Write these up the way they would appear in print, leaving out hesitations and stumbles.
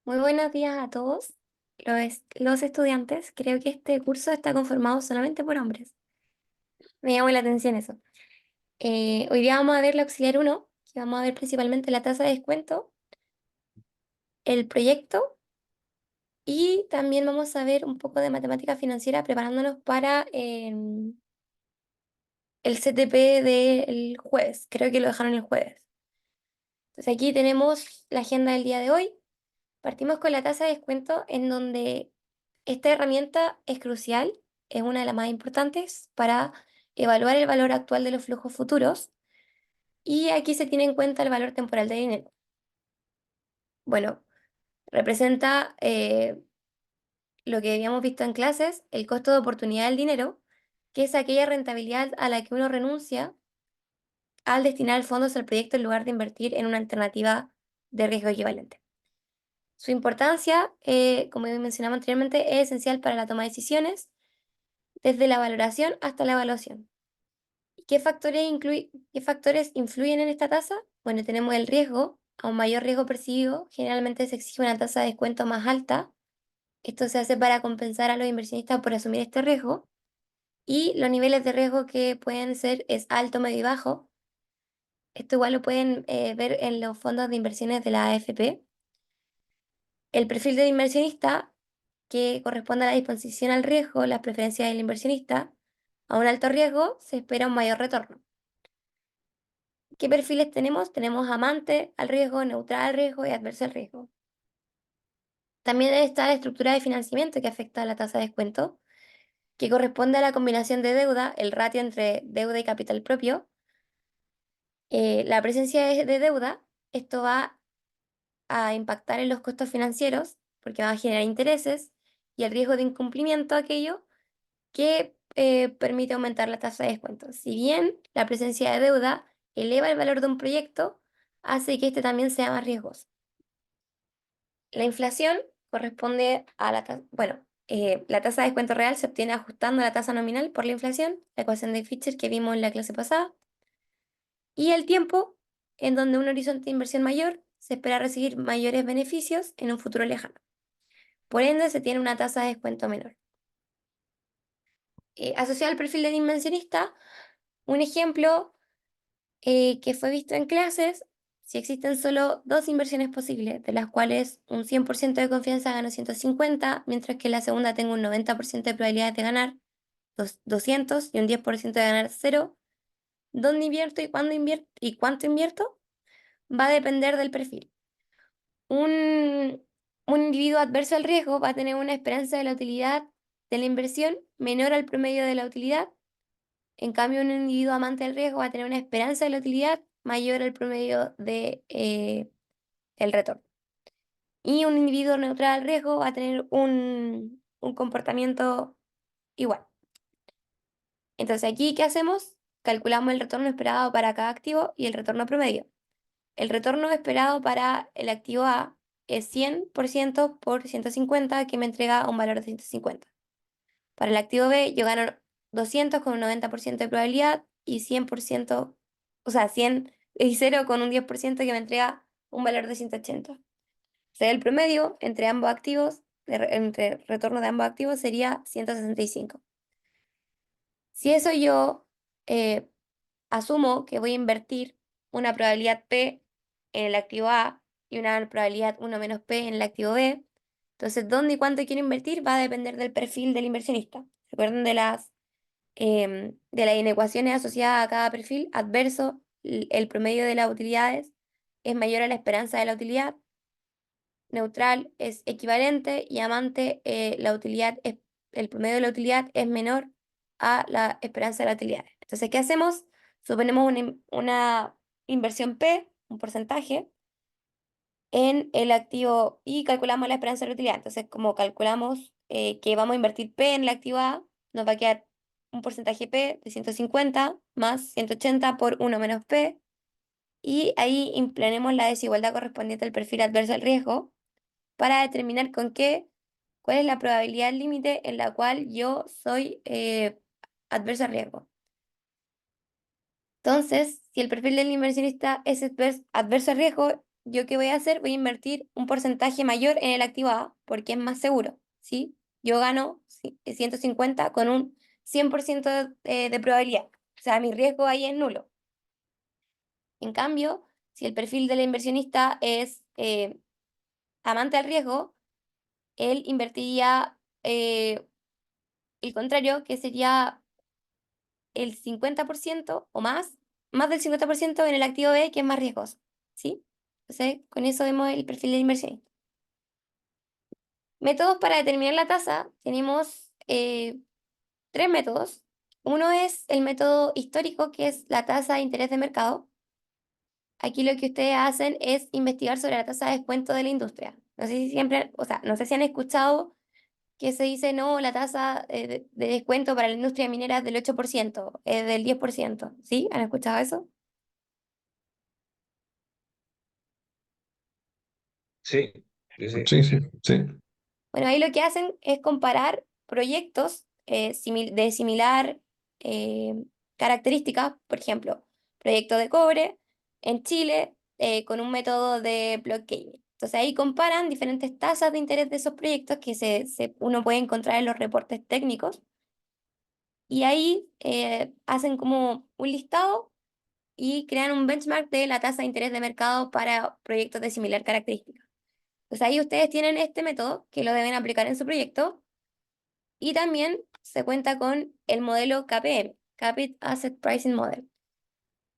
Muy buenos días a todos los estudiantes. Creo que este curso está conformado solamente por hombres. Me llamó la atención eso. Hoy día vamos a ver la auxiliar uno, que vamos a ver principalmente la tasa de descuento, el proyecto y también vamos a ver un poco de matemática financiera preparándonos para el CTP del jueves. Creo que lo dejaron el jueves. Entonces aquí tenemos la agenda del día de hoy. Partimos con la tasa de descuento, en donde esta herramienta es crucial, es una de las más importantes para evaluar el valor actual de los flujos futuros, y aquí se tiene en cuenta el valor temporal de dinero. Bueno, representa lo que habíamos visto en clases, el costo de oportunidad del dinero, que es aquella rentabilidad a la que uno renuncia al destinar fondos al proyecto en lugar de invertir en una alternativa de riesgo equivalente. Su importancia, como mencionamos anteriormente, es esencial para la toma de decisiones, desde la valoración hasta la evaluación. ¿Qué factores influyen en esta tasa? Bueno, tenemos el riesgo. A un mayor riesgo percibido, generalmente se exige una tasa de descuento más alta. Esto se hace para compensar a los inversionistas por asumir este riesgo. Y los niveles de riesgo que pueden ser es alto, medio y bajo. Esto igual lo pueden ver en los fondos de inversiones de la AFP. El perfil del inversionista, que corresponde a la disposición al riesgo, las preferencias del inversionista. A un alto riesgo se espera un mayor retorno. ¿Qué perfiles tenemos? Tenemos amante al riesgo, neutral al riesgo y adverso al riesgo. También está la estructura de financiamiento que afecta a la tasa de descuento, que corresponde a la combinación de deuda, el ratio entre deuda y capital propio. La presencia de deuda, esto va a impactar en los costos financieros porque va a generar intereses y el riesgo de incumplimiento, aquello que permite aumentar la tasa de descuento. Si bien la presencia de deuda eleva el valor de un proyecto, hace que este también sea más riesgoso. La inflación corresponde a la tasa de descuento real se obtiene ajustando la tasa nominal por la inflación, la ecuación de Fischer que vimos en la clase pasada, y el tiempo, en donde un horizonte de inversión mayor se espera recibir mayores beneficios en un futuro lejano. Por ende, se tiene una tasa de descuento menor. Asociado al perfil del inversionista, un ejemplo que fue visto en clases, si existen solo dos inversiones posibles, de las cuales un 100% de confianza gana 150, mientras que la segunda tenga un 90% de probabilidades de ganar 200 y un 10% de ganar cero, ¿dónde invierto y cuándo invierto y cuánto invierto? Va a depender del perfil. Un, un individuo adverso al riesgo va a tener una esperanza de la utilidad de la inversión menor al promedio de la utilidad. En cambio, un individuo amante del riesgo va a tener una esperanza de la utilidad mayor al promedio el retorno. Y un individuo neutral al riesgo va a tener un comportamiento igual. Entonces, aquí, ¿qué hacemos? Calculamos el retorno esperado para cada activo y el retorno promedio. El retorno esperado para el activo A es 100% por 150, que me entrega un valor de 150. Para el activo B, yo gano 200 con un 90% de probabilidad y 100%, o sea, 100 y 0 con un 10% que me entrega un valor de 180. O sea, el promedio entre ambos activos, entre retorno de ambos activos sería 165. Si eso yo eh, asumo que voy a invertir una probabilidad P en el activo A y una probabilidad 1 menos P en el activo B, entonces dónde y cuánto quiero invertir va a depender del perfil del inversionista. Recuerden de las inecuaciones asociadas a cada perfil adverso, el promedio de las utilidades es mayor a la esperanza de la utilidad, neutral es equivalente y amante, el promedio de la utilidad es menor a la esperanza de la utilidad. Entonces, ¿qué hacemos? Suponemos una inversión P, un porcentaje, en el activo y calculamos la esperanza de la utilidad. Entonces, como calculamos que vamos a invertir P en el activo A, nos va a quedar un porcentaje P de 150 más 180 por 1 menos P, y ahí implementemos la desigualdad correspondiente al perfil adverso al riesgo para determinar cuál es la probabilidad límite en la cual yo soy adverso al riesgo. Entonces, si el perfil del inversionista es adverso al riesgo, ¿yo qué voy a hacer? Voy a invertir un porcentaje mayor en el activo A porque es más seguro, ¿sí? Yo gano 150 con un 100% de probabilidad. O sea, mi riesgo ahí es nulo. En cambio, si el perfil del inversionista es amante al riesgo, él invertiría el contrario, que sería el 50% o más del 50% en el activo B, que es más riesgoso, ¿sí? Entonces, con eso vemos el perfil del inversionista. Métodos para determinar la tasa, tenemos tres métodos. Uno es el método histórico, que es la tasa de interés de mercado. Aquí lo que ustedes hacen es investigar sobre la tasa de descuento de la industria. No sé si siempre, o sea, no sé si han escuchado que se dice, no, la tasa de descuento para la industria minera es del 8%, es del 10%. ¿Sí? ¿Han escuchado eso? Sí, sí, sí. Sí, sí, sí. Bueno, ahí lo que hacen es comparar proyectos de similar eh, característica, por ejemplo, proyecto de cobre en Chile con un método de blockchain. Entonces ahí comparan diferentes tasas de interés de esos proyectos que uno puede encontrar en los reportes técnicos y ahí hacen como un listado y crean un benchmark de la tasa de interés de mercado para proyectos de similar característica. Pues ahí ustedes tienen este método que lo deben aplicar en su proyecto y también se cuenta con el modelo KPM, Capit Asset Pricing Model,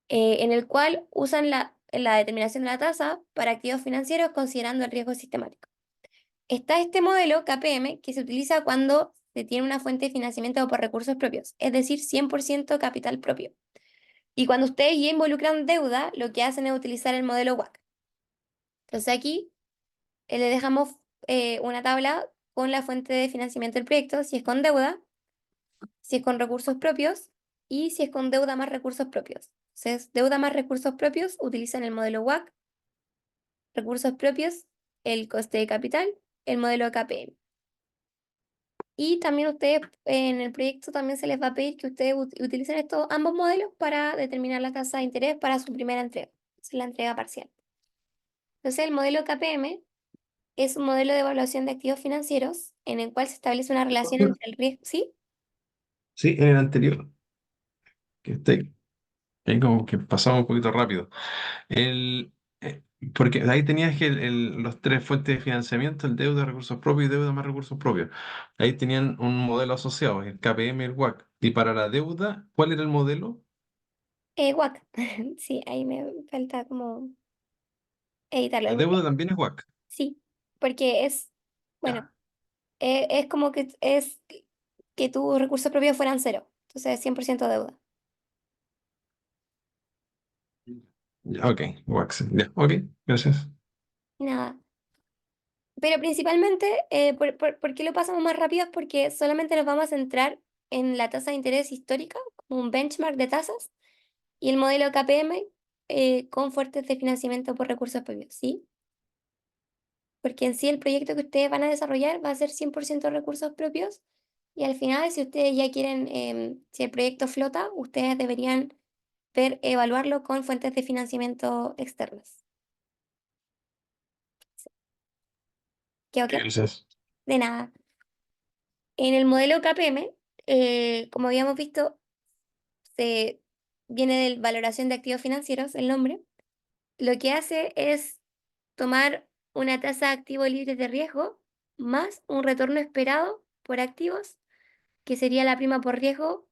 en el cual usan la determinación de la tasa para activos financieros considerando el riesgo sistemático. Está este modelo KPM que se utiliza cuando se tiene una fuente de financiamiento por recursos propios, es decir, 100% capital propio. Y cuando ustedes ya involucran deuda, lo que hacen es utilizar el modelo WACC. Entonces aquí le dejamos una tabla con la fuente de financiamiento del proyecto, si es con deuda, si es con recursos propios y si es con deuda más recursos propios. Entonces, deuda más recursos propios utilizan el modelo WACC, recursos propios, el coste de capital, el modelo KPM. Y también ustedes en el proyecto también se les va a pedir que ustedes utilicen estos ambos modelos para determinar la tasa de interés para su primera entrega, es la entrega parcial. Entonces, el modelo KPM es un modelo de evaluación de activos financieros en el cual se establece una relación entre el riesgo, ¿sí? Sí, en el anterior, que está ahí como que pasamos un poquito rápido. El, eh, Porque ahí tenías que los tres fuentes de financiamiento, el deuda, recursos propios y deuda más recursos propios. Ahí tenían un modelo asociado, el KPM y el WACC. Y para la deuda, ¿cuál era el modelo? WACC. Sí, ahí me falta como editarlo. La deuda también es WACC. Sí, porque es, bueno, Ya. es como que es que tus recursos propios fueran cero. Entonces, 100% deuda. Ya, ok, WACC. Sí, ya, ok, gracias. Y nada. Pero principalmente, ¿por qué lo pasamos más rápido? Es porque solamente nos vamos a centrar en la tasa de interés histórica, como un benchmark de tasas, y el modelo KPM con fuentes de financiamiento por recursos propios, ¿sí? Porque en sí el proyecto que ustedes van a desarrollar va a ser 100% recursos propios y al final, si ustedes ya quieren, si el proyecto flota, ustedes deberían evaluarlo con fuentes de financiamiento externas. ¿Quedó claro? Gracias. De nada. En el modelo KPM, como habíamos visto, se viene de valoración de activos financieros, el nombre. Lo que hace es tomar una tasa de activo libre de riesgo más un retorno esperado por activos, que sería la prima por riesgo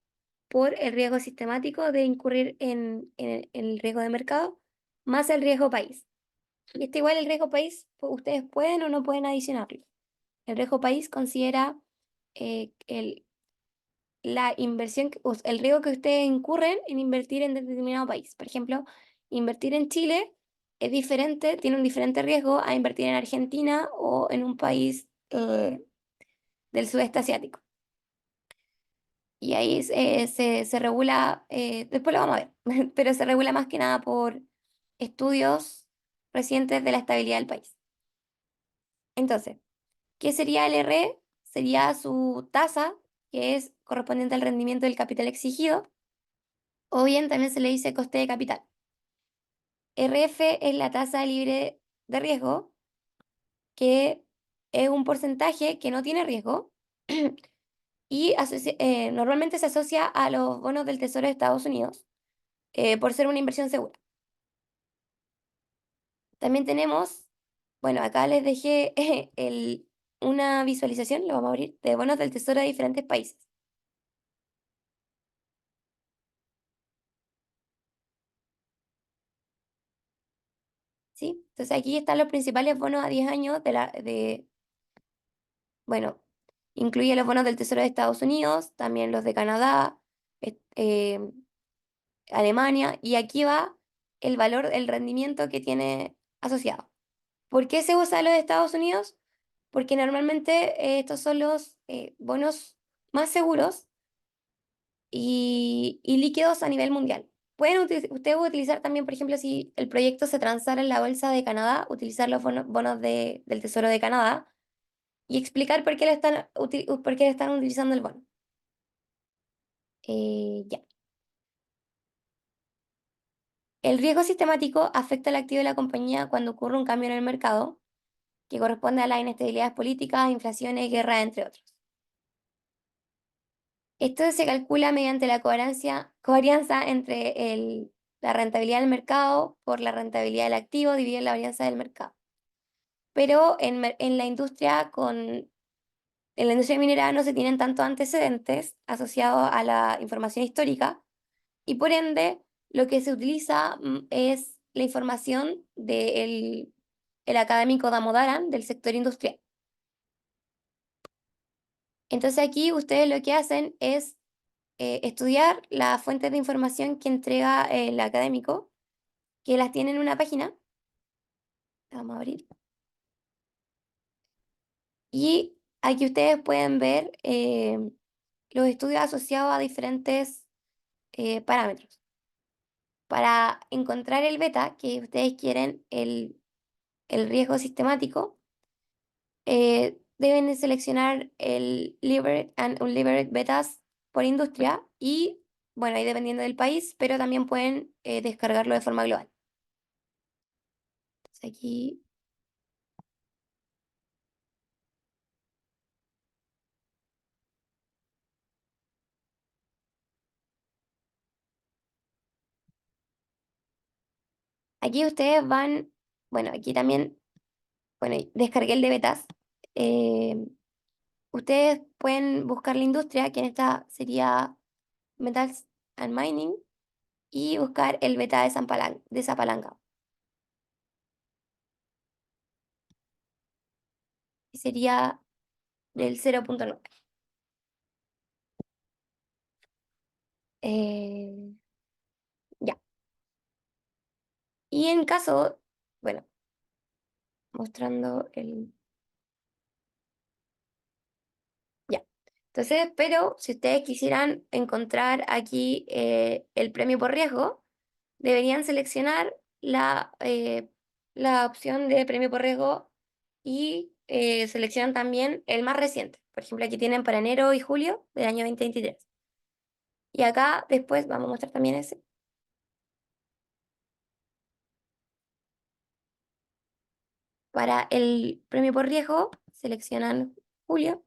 por el riesgo sistemático de incurrir en el riesgo de mercado, más el riesgo país. Y este igual el riesgo país, ustedes pueden o no pueden adicionarlo. El riesgo país considera la inversión, el riesgo que ustedes incurren en invertir en determinado país. Por ejemplo, invertir en Chile es diferente, tiene un diferente riesgo a invertir en Argentina o en un país del sudeste asiático. Y ahí se regula, después lo vamos a ver, pero se regula más que nada por estudios recientes de la estabilidad del país. Entonces, ¿qué sería el R? Sería su tasa, que es correspondiente al rendimiento del capital exigido, o bien también se le dice coste de capital. RF es la tasa libre de riesgo, que es un porcentaje que no tiene riesgo y normalmente se asocia a los bonos del Tesoro de Estados Unidos por ser una inversión segura. También tenemos, bueno, acá les dejé una visualización, lo vamos a abrir, de bonos del Tesoro de diferentes países. ¿Sí? Entonces aquí están los principales bonos a 10 años bueno, incluye los bonos del Tesoro de Estados Unidos, también los de Canadá, est- eh, Alemania, y aquí va el valor, el rendimiento que tiene asociado. ¿Por qué se usa los de Estados Unidos? Porque normalmente estos son los bonos más seguros y líquidos a nivel mundial. Ustedes utilizar también, por ejemplo, si el proyecto se transara en la bolsa de Canadá, utilizar los bonos del Tesoro de Canadá y explicar por qué le están utilizando el bono. Ya. El riesgo sistemático afecta el activo de la compañía cuando ocurre un cambio en el mercado, que corresponde a las inestabilidades políticas, inflaciones, guerra, entre otros. Esto se calcula mediante la covarianza entre la rentabilidad del mercado por la rentabilidad del activo dividido en la varianza del mercado. Pero en la industria minera no se tienen tantos antecedentes asociados a la información histórica y por ende lo que se utiliza es la información del el académico Damodaran del sector industrial. Entonces aquí ustedes lo que hacen es estudiar las fuentes de información que entrega el académico, que las tiene en una página. Vamos a abrir. Y aquí ustedes pueden ver los estudios asociados a diferentes parámetros. Para encontrar el beta, que ustedes quieren el riesgo sistemático, deben de seleccionar el Levered and Unlevered Betas por industria y, bueno, ahí dependiendo del país, pero también pueden descargarlo de forma global. Entonces aquí ustedes van, bueno, aquí también, bueno, descargué el de betas. Eh, Ustedes pueden buscar la industria, que en esta sería Metals and Mining, y buscar el beta desapalancado, y sería del 0,9. Ya. Y en caso, bueno, mostrando ya. Entonces, pero si ustedes quisieran encontrar aquí el premio por riesgo, deberían seleccionar la opción de premio por riesgo y seleccionan también el más reciente. Por ejemplo, aquí tienen para enero y julio del año 2023. Y acá después vamos a mostrar también ese. Para el premio por riesgo, seleccionan julio.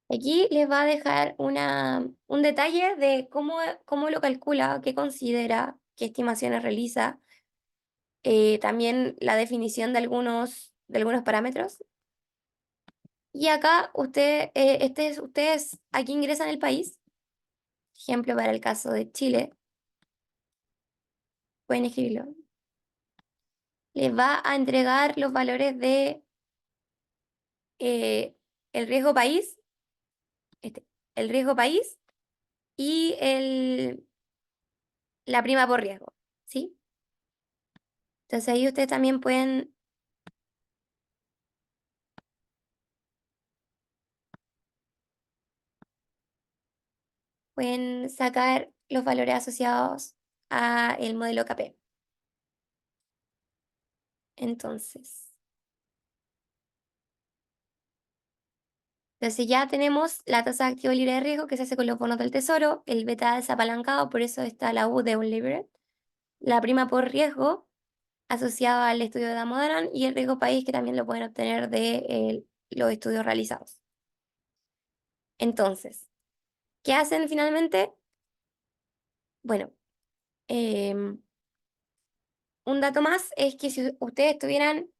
Aquí les va a dejar un detalle de cómo lo calcula, qué considera, qué estimaciones realiza, también la definición de algunos parámetros. Y acá ustedes aquí ingresan el país, ejemplo para el caso de Chile, pueden escribirlo. Les va a entregar los valores de eh, el riesgo país, este, el riesgo país y la prima por riesgo, ¿sí? Entonces ahí ustedes también pueden sacar los valores asociados a el modelo KP. Entonces, Entonces ya tenemos la tasa de activo libre de riesgo que se hace con los bonos del tesoro, el beta desapalancado, por eso está la U de Unlevered, la prima por riesgo asociada al estudio de Damodaran y el riesgo país que también lo pueden obtener de los estudios realizados. Entonces, ¿qué hacen finalmente? Bueno, em, un dato más es que si ustedes tuvieran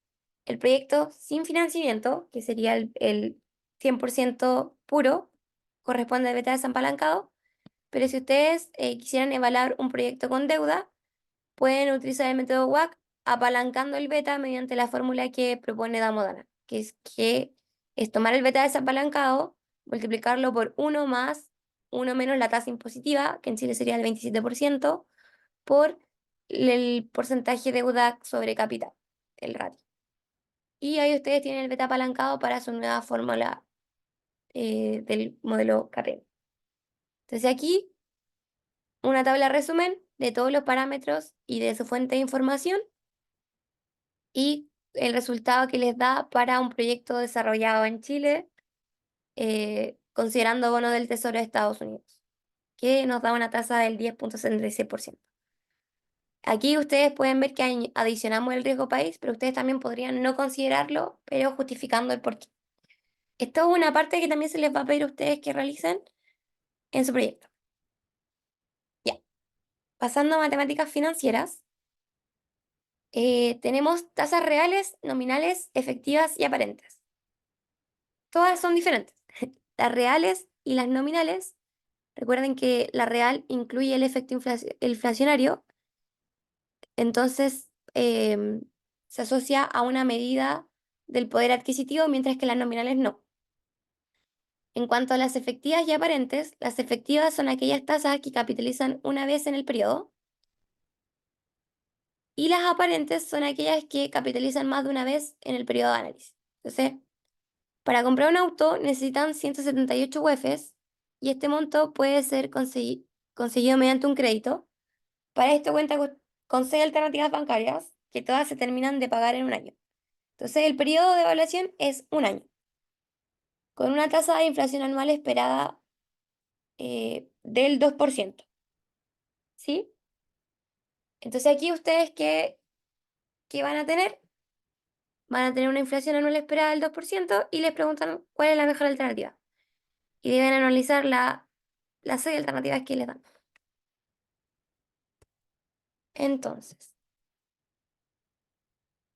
el proyecto sin financiamiento, que sería el 100% puro, corresponde al beta desapalancado, pero si ustedes quisieran evaluar un proyecto con deuda, pueden utilizar el método WACC apalancando el beta mediante la fórmula que propone Damodana, que es tomar el beta desapalancado, multiplicarlo por uno menos la tasa impositiva, que en Chile sería el 27%, por el porcentaje de deuda sobre capital, el ratio. Y ahí ustedes tienen el beta apalancado para su nueva fórmula del modelo KPM. Entonces aquí una tabla resumen de todos los parámetros y de su fuente de información y el resultado que les da para un proyecto desarrollado en Chile, considerando bono del Tesoro de Estados Unidos, que nos da una tasa del 10,76%. Aquí ustedes pueden ver que adicionamos el riesgo país, pero ustedes también podrían no considerarlo, pero justificando el porqué. Esto es una parte que también se les va a pedir a ustedes que realicen en su proyecto. Ya, pasando a matemáticas financieras, tenemos tasas reales, nominales, efectivas y aparentes. Todas son diferentes. Las reales y las nominales, recuerden que la real incluye el efecto inflacionario, entonces se asocia a una medida del poder adquisitivo, mientras que las nominales no. En cuanto a las efectivas y aparentes, las efectivas son aquellas tasas que capitalizan una vez en el periodo y las aparentes son aquellas que capitalizan más de una vez en el periodo de análisis. Entonces, para comprar un auto necesitan 178 UEFs y este monto puede ser conseguido mediante un crédito. Para esto cuenta con 6 alternativas bancarias que todas se terminan de pagar en un año. Entonces, el periodo de evaluación es un año, con una tasa de inflación anual esperada del 2%. ¿Sí? Entonces, aquí ustedes, ¿qué van a tener? Van a tener una inflación anual esperada del 2% y les preguntan cuál es la mejor alternativa. Y deben analizar las 6 alternativas que les dan. Entonces,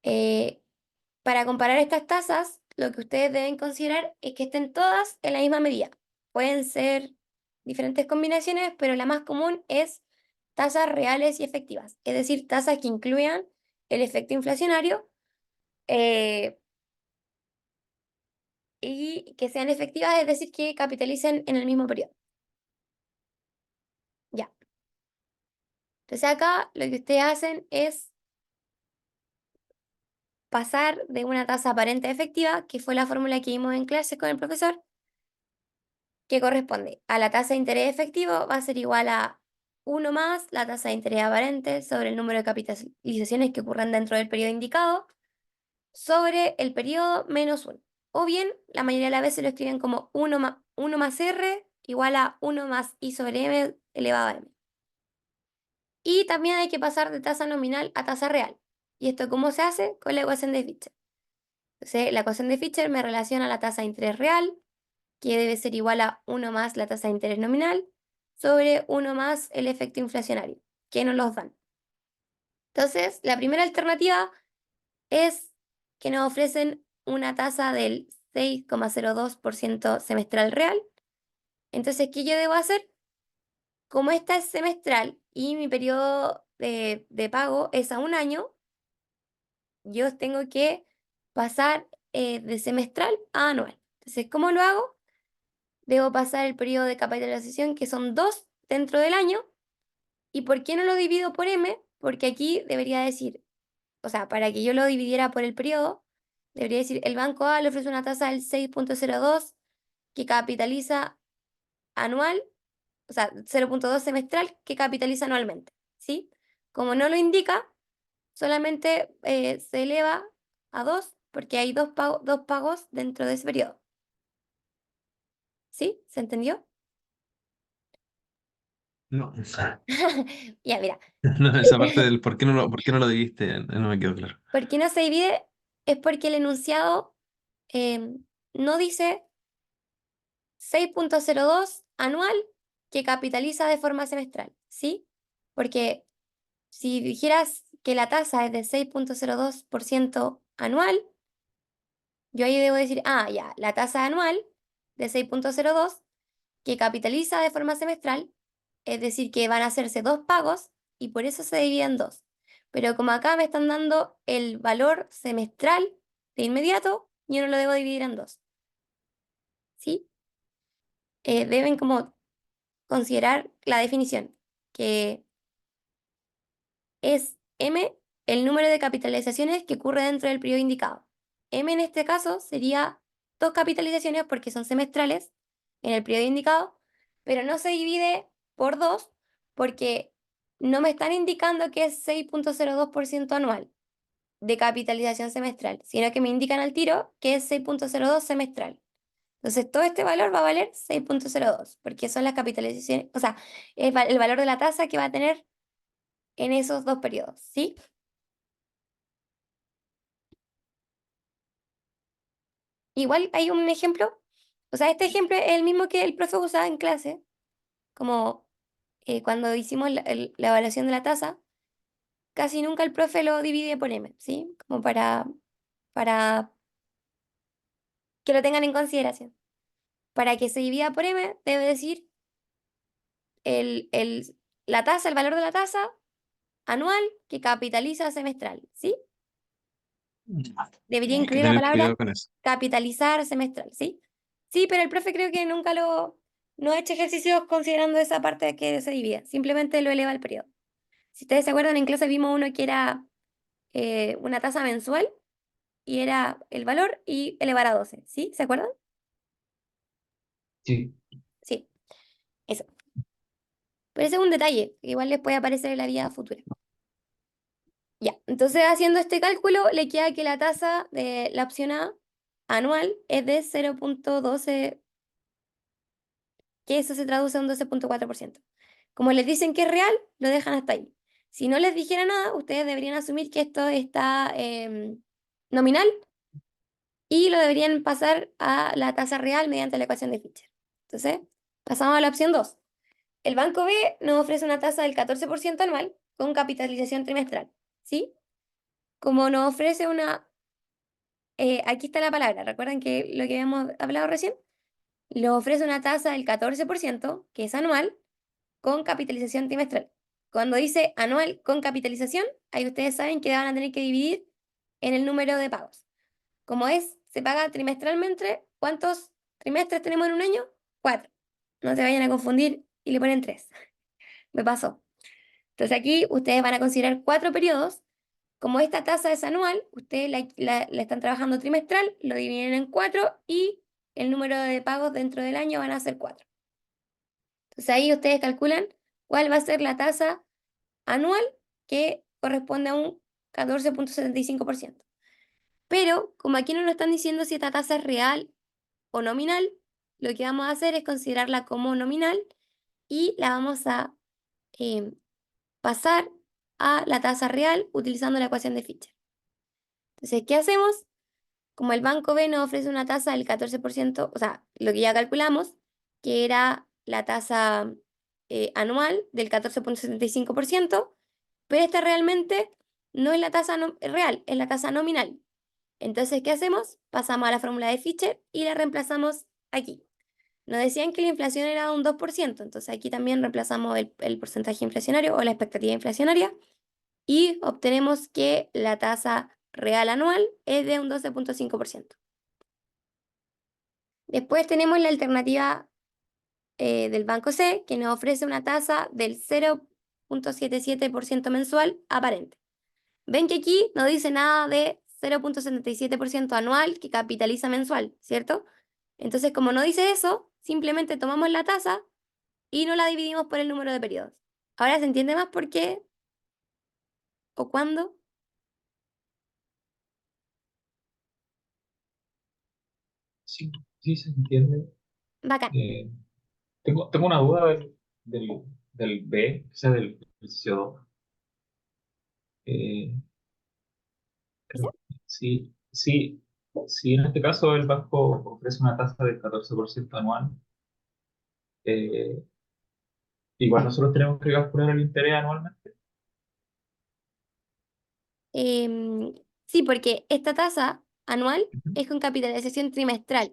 eh, para comparar estas tasas, lo que ustedes deben considerar es que estén todas en la misma medida. Pueden ser diferentes combinaciones, pero la más común es tasas reales y efectivas, es decir, tasas que incluyan el efecto inflacionario eh, y que sean efectivas, es decir, que capitalicen en el mismo periodo. Ya. Entonces acá lo que ustedes hacen es pasar de una tasa aparente a efectiva, que fue la fórmula que vimos en clase con el profesor, que corresponde a la tasa de interés efectivo, va a ser igual a 1 más la tasa de interés aparente sobre el número de capitalizaciones que ocurran dentro del periodo indicado, sobre el periodo menos 1. O bien, la mayoría de las veces lo escriben como 1 más R igual a 1 más I sobre M elevado a M. Y también hay que pasar de tasa nominal a tasa real. ¿Y esto cómo se hace? Con la ecuación de Fischer. Entonces, la ecuación de Fischer me relaciona la tasa de interés real, que debe ser igual a 1 más la tasa de interés nominal, sobre 1 más el efecto inflacionario, que nos los dan. Entonces, la primera alternativa es que nos ofrecen una tasa del 6,02% semestral real. Entonces, ¿qué yo debo hacer? Como esta es semestral y mi periodo de pago es a un año, yo tengo que pasar de semestral a anual. Entonces, ¿cómo lo hago? Debo pasar el periodo de capitalización, que son 2 dentro del año. ¿Y por qué no lo divido por M? Porque aquí debería decir, o sea, para que yo lo dividiera por el periodo, debería decir, el banco A le ofrece una tasa del 6,02 que capitaliza anual, o sea, 0,2 semestral que capitaliza anualmente, ¿sí? Como no lo indica, solamente se eleva a 2 porque hay dos pagos dentro de ese periodo. ¿Sí? ¿Se entendió? No, Ya, mira. no, esa parte del por qué no lo dijiste, no me quedó claro. ¿Por qué no se divide? Es porque el enunciado no dice 6,02 anual que capitaliza de forma semestral, ¿sí? Porque si dijeras que la tasa es de 6,02% anual, yo ahí debo decir, ah, ya, la tasa anual de 6,02 que capitaliza de forma semestral, es decir, que van a hacerse dos pagos y por eso se divide en dos. Pero como acá me están dando el valor semestral de inmediato, yo no lo debo dividir en dos, ¿sí? Deben como considerar la definición, que es M el número de capitalizaciones que ocurre dentro del periodo indicado. M en este caso sería dos capitalizaciones porque son semestrales en el periodo indicado, pero no se divide por dos porque no me están indicando que es 6,02% anual de capitalización semestral, sino que me indican al tiro que es 6,02 semestral. Entonces, todo este valor va a valer 6,02 porque son las capitalizaciones, o sea, es el valor de la tasa que va a tener en esos dos periodos, ¿sí? Igual hay un ejemplo, o sea, este ejemplo es el mismo que el profe usaba en clase, como cuando hicimos la evaluación de la tasa, casi nunca el profe lo divide por M, ¿sí? Como para que lo tengan en consideración. Para que se divida por M, debe decir el, el, la tasa, el valor de la tasa anual que capitaliza semestral, ¿sí? Debería Hay que incluir la tener palabra cuidado con eso. capitalizar semestral, ¿sí? Sí, pero el profe creo que nunca no ha hecho ejercicios considerando esa parte que se divide, simplemente lo eleva al periodo. Si ustedes se acuerdan, en clase vimos uno que era una tasa mensual y era el valor y elevar a 12, ¿sí? ¿Se acuerdan? Sí. Sí, eso. Pero ese es un detalle, que igual les puede aparecer en la vida futura. Ya, entonces haciendo este cálculo, le queda que la tasa de la opción A anual es de 0,12, que eso se traduce a un 12,4%. Como les dicen que es real, lo dejan hasta ahí. Si no les dijera nada, ustedes deberían asumir que esto está nominal y lo deberían pasar a la tasa real mediante la ecuación de Fischer. Entonces, pasamos a la opción 2. El Banco B nos ofrece una tasa del 14% anual con capitalización trimestral, ¿sí? Como nos ofrece aquí está la palabra, ¿recuerdan que lo que habíamos hablado recién? Nos ofrece una tasa del 14%, que es anual, con capitalización trimestral. Cuando dice anual con capitalización, ahí ustedes saben que van a tener que dividir en el número de pagos. Como se paga trimestralmente, ¿cuántos trimestres tenemos en un año? 4. No se vayan a confundir y le ponen 3. Me pasó. Entonces aquí ustedes van a considerar 4 periodos. Como esta tasa es anual, ustedes la están trabajando trimestral, lo dividen en 4 y el número de pagos dentro del año van a ser 4. Entonces ahí ustedes calculan cuál va a ser la tasa anual que corresponde a un 14,75%. Pero como aquí no nos están diciendo si esta tasa es real o nominal, lo que vamos a hacer es considerarla como nominal y la vamos a eh, pasar a la tasa real utilizando la ecuación de Fischer. Entonces, ¿qué hacemos? Como el Banco B nos ofrece una tasa del 14%, o sea, lo que ya calculamos, que era la tasa anual del 14,75%, pero esta realmente no es la tasa real, es la tasa nominal. Entonces, ¿qué hacemos? Pasamos a la fórmula de Fischer y la reemplazamos aquí. Nos decían que la inflación era un 2%, entonces aquí también reemplazamos el porcentaje inflacionario o la expectativa inflacionaria y obtenemos que la tasa real anual es de un 12,5%. Después tenemos la alternativa del Banco C, que nos ofrece una tasa del 0,77% mensual aparente. Ven que aquí no dice nada de 0,77% anual que capitaliza mensual, ¿cierto? Entonces, como no dice eso, simplemente tomamos la tasa y no la dividimos por el número de periodos. Ahora se entiende más por qué o cuándo. Sí, sí se entiende. Bacán. Eh, tengo una duda del B, o sea, del ejercicio 2. Eh, ¿Esa? sí, sí, sí, en este caso el banco ofrece una tasa del 14% anual. eh, Igual nosotros tenemos que calcular el interés anualmente. Em, sí, porque esta tasa anual Ujú. es con capitalización trimestral.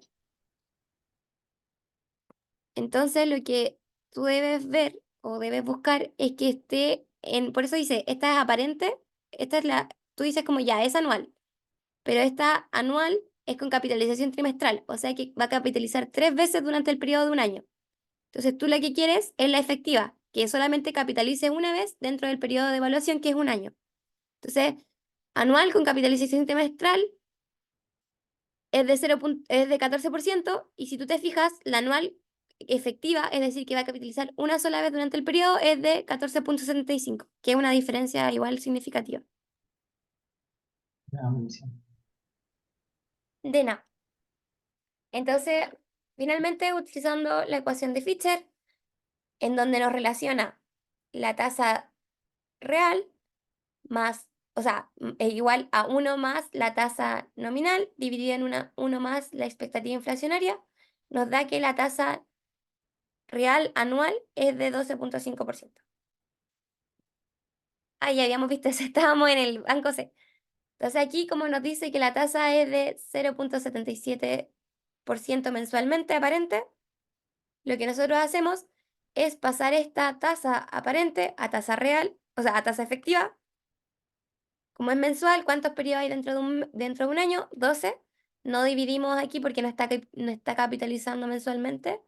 Entonces, lo que tú debes ver o debes buscar es que esté en, por eso dice, esta es aparente, esta es la, tú dices como ya, es anual, pero esta anual es con capitalización trimestral, o sea que va a capitalizar 3 veces durante el periodo de un año. Entonces, tú la que quieres es la efectiva, que solamente capitalice una vez dentro del periodo de evaluación, que es un año. Entonces, anual con capitalización trimestral es de 14%, y si tú te fijas, la anual efectiva, es decir, que va a capitalizar una sola vez durante el periodo, es de 14,75, que es una diferencia igual significativa. Ah, buenísimo. De nada. Entonces, finalmente, utilizando la ecuación de Fischer, en donde nos relaciona la tasa real más, o sea, es igual a uno más la tasa nominal dividida en uno más la expectativa inflacionaria, nos da que la tasa real anual es de 12,5%. Ah, ya habíamos visto eso, estábamos en el banco C. Entonces aquí, como nos dice que la tasa es de 0,77% mensualmente aparente, lo que nosotros hacemos es pasar esta tasa aparente a tasa real, o sea, a tasa efectiva. Como es mensual, ¿cuántos periodos hay dentro de un año? 12. No dividimos aquí porque no está capitalizando mensualmente.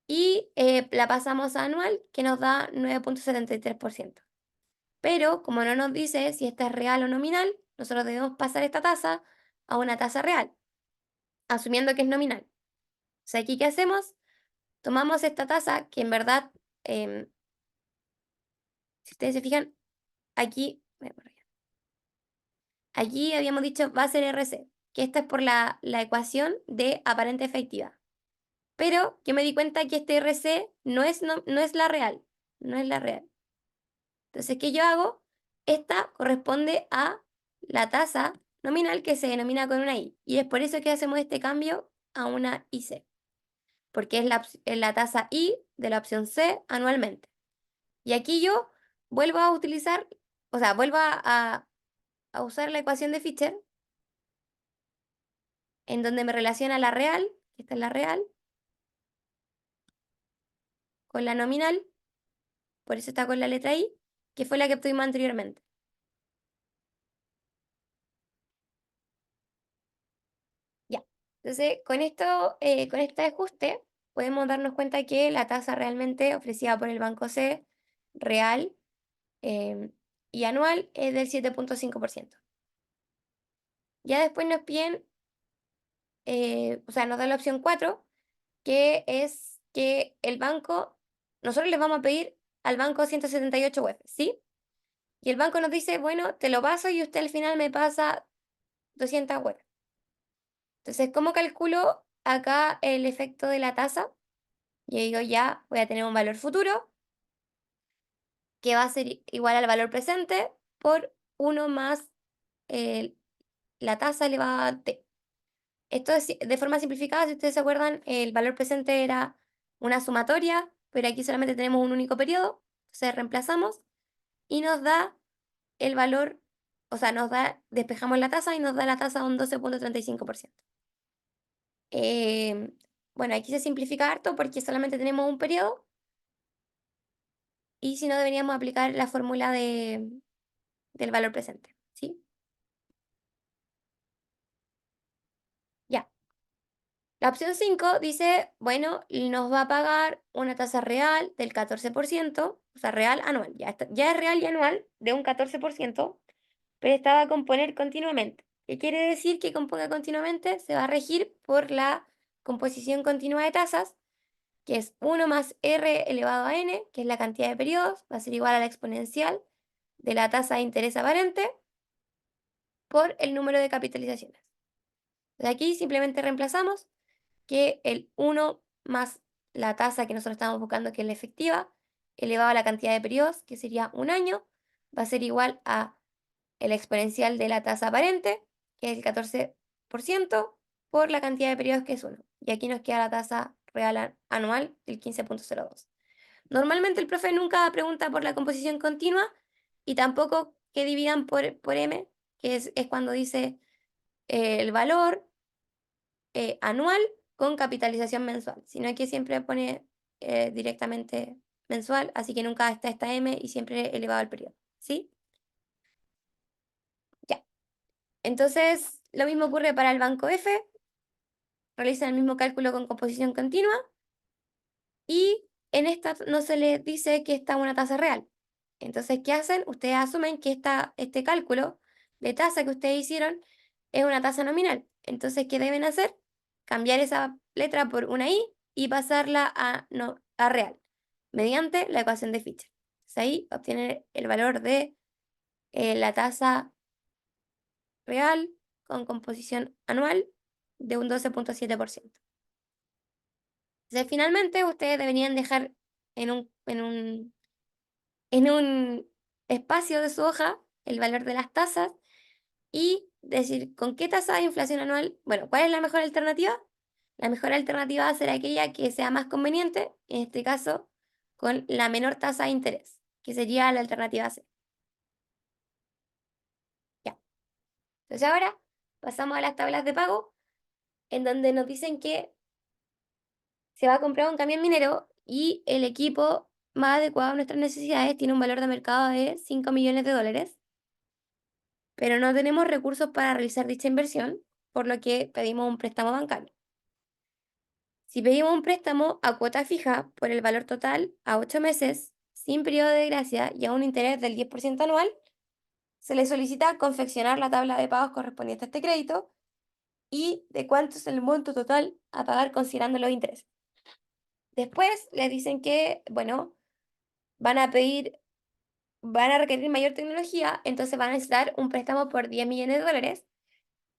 Y la pasamos a anual, que nos da 9,73%. Pero como no nos dice si esta es real o nominal, nosotros debemos pasar esta tasa a una tasa real, asumiendo que es nominal. O sea, aquí, ¿qué hacemos? Tomamos esta tasa, que en verdad, em, si ustedes se fijan, aquí, aquí habíamos dicho va a ser RC, que esta es por la ecuación de aparente efectiva. Pero yo me di cuenta que este RC no es la real, no es la real. Entonces, ¿qué yo hago? Esta corresponde a la tasa nominal, que se denomina con una I. Y es por eso que hacemos este cambio a una IC, porque es la tasa I de la opción C anualmente. Y aquí yo vuelvo a utilizar, o sea, vuelvo a usar la ecuación de Fischer, en donde me relaciona la real, que esta es la real, con la nominal, por eso está con la letra I, que fue la que obtuvimos anteriormente. Ya. Entonces, con este ajuste, podemos darnos cuenta que la tasa realmente ofrecida por el Banco C, real, em, y anual, es del 7,5%. Ya después nos piden, o sea, nos da la opción 4, que es que el banco, nosotros les vamos a pedir al banco 178 UF, ¿sí? Y el banco nos dice, bueno, te lo paso y usted al final me pasa 200 UF. Entonces, ¿cómo calculo acá el efecto de la tasa? Yo digo, ya voy a tener un valor futuro que va a ser igual al valor presente por uno más eh, la tasa elevada a t. Esto es de forma simplificada. Si ustedes se acuerdan, el valor presente era una sumatoria, pero aquí solamente tenemos un único periodo. Entonces reemplazamos y nos da el valor, o sea, despejamos la tasa y nos da la tasa un 12,35%. Eh, bueno, aquí se simplifica harto porque solamente tenemos un periodo, y si no, deberíamos aplicar la fórmula del valor presente, ¿sí? Ya. La opción 5 dice, bueno, nos va a pagar una tasa real del 14%, o sea, real anual. Ya es real y anual de un 14%, pero esta va a componer continuamente. ¿Qué quiere decir que componga continuamente? Se va a regir por la composición continua de tasas, que es 1 más R elevado a n, que es la cantidad de periodos, va a ser igual a la exponencial de la tasa de interés aparente por el número de capitalizaciones. De aquí simplemente reemplazamos, que el 1 más la tasa que nosotros estamos buscando, que es la efectiva, elevado a la cantidad de periodos, que sería un año, va a ser igual a el exponencial de la tasa aparente, que es el 14%, por la cantidad de periodos, que es 1. Y aquí nos queda la tasa real anual, el 15,02. Normalmente el profe nunca pregunta por la composición continua y tampoco que dividan por M, que es cuando dice el valor anual con capitalización mensual, sino que siempre pone directamente mensual, así que nunca está esta M y siempre elevado al periodo, ¿sí? Ya. Entonces, lo mismo ocurre para el banco F, realizan el mismo cálculo con composición continua y en esta no se les dice que está una tasa real. Entonces, ¿qué hacen? Ustedes asumen que este cálculo de tasa que ustedes hicieron es una tasa nominal. Entonces, ¿qué deben hacer? Cambiar esa letra por una I y pasarla a real, mediante la ecuación de Fischer. Entonces, ahí obtienen el valor de la tasa real con composición anual de un 12,7%. Entonces, finalmente, ustedes deberían dejar en un espacio de su hoja el valor de las tasas y decir con qué tasa de inflación anual, bueno, ¿cuál es la mejor alternativa? La mejor alternativa va a ser aquella que sea más conveniente, en este caso, con la menor tasa de interés, que sería la alternativa C. Ya. Entonces ahora pasamos a las tablas de pago, en donde nos dicen que se va a comprar un camión minero y el equipo más adecuado a nuestras necesidades tiene un valor de mercado de 5 millones de dólares, pero no tenemos recursos para realizar dicha inversión, por lo que pedimos un préstamo bancario. Si pedimos un préstamo a cuota fija por el valor total a 8 meses, sin periodo de gracia y a un interés del 10% anual, se le solicita confeccionar la tabla de pagos correspondiente a este crédito y de cuánto es el monto total a pagar considerando los intereses. Después les dicen que, bueno, van a requerir mayor tecnología, entonces van a necesitar un préstamo por 10 millones de dólares.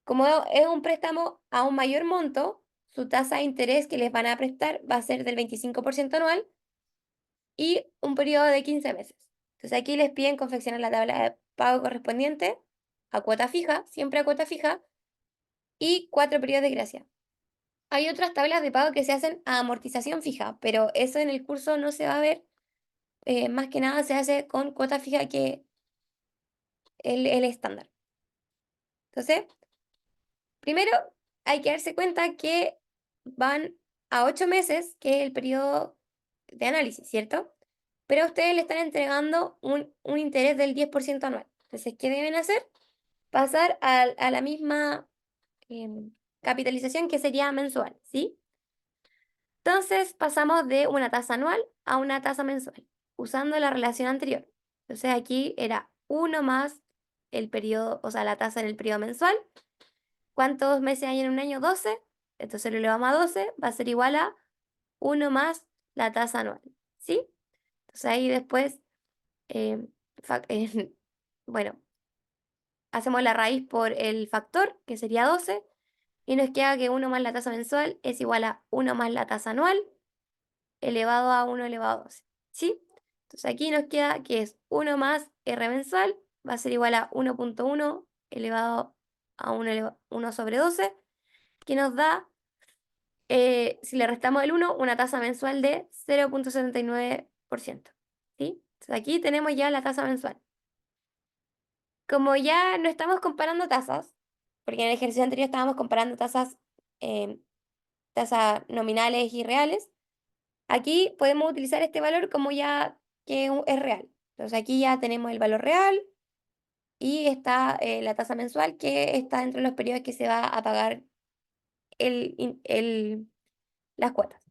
Como es un préstamo a un mayor monto, su tasa de interés que les van a prestar va a ser del 25% anual y un periodo de 15 meses. Entonces aquí les piden confeccionar la tabla de pago correspondiente a cuota fija, siempre a cuota fija, y 4 periodos de gracia. Hay otras tablas de pago que se hacen a amortización fija, pero eso en el curso no se va a ver. Más que nada se hace con cuota fija, que el estándar. Entonces, primero hay que darse cuenta que van a 8 meses, que es el periodo de análisis, ¿cierto? Pero a ustedes le están entregando un interés del 10% anual. Entonces, ¿qué deben hacer? Pasar a la misma capitalización, que sería mensual, ¿sí? Entonces, pasamos de una tasa anual a una tasa mensual, usando la relación anterior. Entonces, aquí era 1 más el periodo, o sea, la tasa en el periodo mensual. ¿Cuántos meses hay en un año? 12. Entonces lo elevamos a 12, va a ser igual a 1 más la tasa anual, ¿sí? Entonces ahí después, eh, bueno, hacemos la raíz por el factor, que sería 12, y nos queda que 1 más la tasa mensual es igual a 1 más la tasa anual elevado a 1 elevado a 12, ¿sí? Entonces aquí nos queda que es 1 más R mensual, va a ser igual a 1,1 elevado a 1 sobre 12, que nos da, si le restamos el 1, una tasa mensual de 0,79%, ¿sí? Entonces aquí tenemos ya la tasa mensual. Como ya no estamos comparando tasas, porque en el ejercicio anterior estábamos comparando eh, tasas nominales y reales, aquí podemos utilizar este valor como ya que es real. Entonces aquí ya tenemos el valor real y está la tasa mensual, que está dentro de los periodos que se va a pagar las cuotas.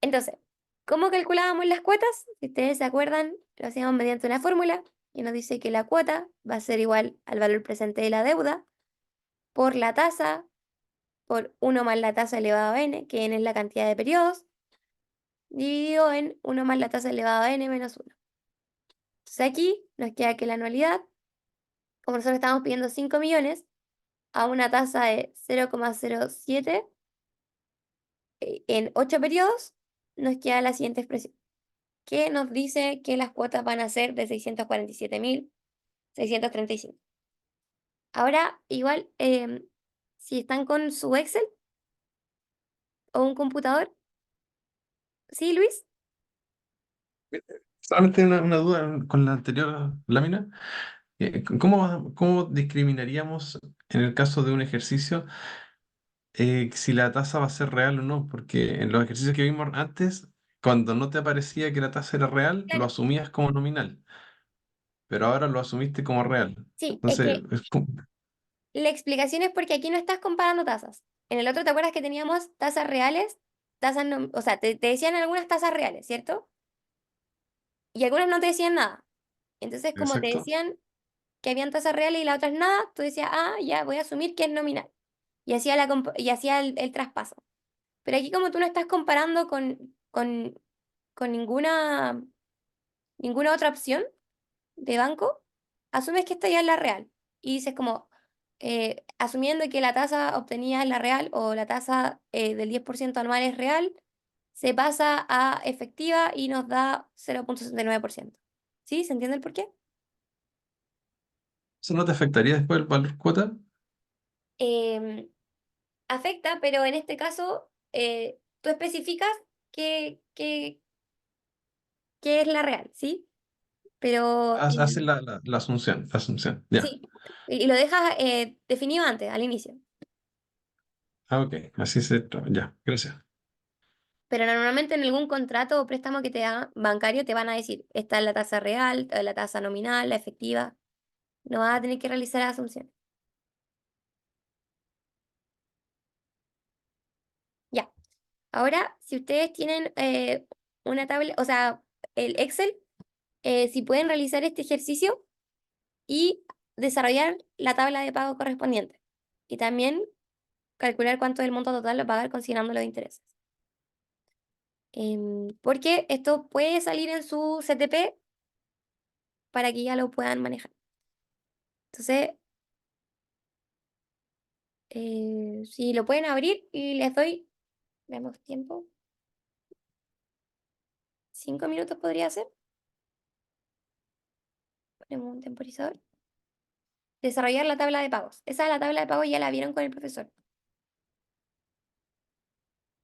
Entonces, ¿cómo calculábamos las cuotas? Si ustedes se acuerdan, lo hacíamos mediante una fórmula que nos dice que la cuota va a ser igual al valor presente de la deuda por la tasa, por 1 más la tasa elevado a n, que n es la cantidad de periodos, dividido en 1 más la tasa elevado a n menos 1. Entonces aquí nos queda que la anualidad, como nosotros estamos pidiendo 5 millones a una tasa de 0,07, en 8 periodos, nos queda la siguiente expresión, que nos dice que las cuotas van a ser de 647.635. Ahora, igual, si están con su Excel o un computador, ¿sí, Luis? Solamente una duda con la anterior lámina. ¿Cómo discriminaríamos en el caso de un ejercicio si la tasa va a ser real o no? Porque en los ejercicios que vimos antes, cuando no te aparecía que la tasa era real, lo Claro. asumías como nominal, pero ahora lo asumiste como real. Sí, es Entonces, que la explicación es porque aquí no estás comparando tasas. En el otro, ¿te acuerdas que teníamos tasas reales? Tasas no, o sea, te decían algunas tasas reales, ¿cierto? Y algunas no te decían nada. Entonces, como te exacto. decían que habían tasas reales y las otras nada, tú decías, ah, ya voy a asumir que es nominal. Y hacía el traspaso. Pero aquí como tú no estás comparando con ninguna otra opción de banco, asumes que esta ya es la real. Y dices como, asumiendo que la tasa obtenida es la real o la tasa del 10% anual es real, se pasa a efectiva y nos da 0,69%. ¿Sí? ¿Se entiende el por qué? ¿Eso no te afectaría después el valor cuota? Em, Afecta, pero en este caso tú especificas qué, qué es la real, ¿sí? Pero Hace la asunción, la asunción. Ya. sí, y lo dejas definido antes, al inicio. Ah, ok. Así se traba. Ya. Gracias. Pero normalmente en algún contrato o préstamo que te hagan bancario te van a decir, esta es la tasa real, la tasa nominal, la efectiva. No vas a tener que realizar asunciones. Ya. Ahora, si ustedes tienen una tabla, o sea, el Excel, si pueden realizar este ejercicio y desarrollar la tabla de pago correspondiente. Y también calcular cuánto es el monto total a pagar considerando los intereses. Porque esto puede salir en su CTP para que ya lo puedan manejar. Entonces, si lo pueden abrir y les doy, veamos tiempo, 5 minutos podría ser. Ponemos un temporizador. Desarrollar la tabla de pagos. Esa la tabla de pagos ya la vieron con el profesor.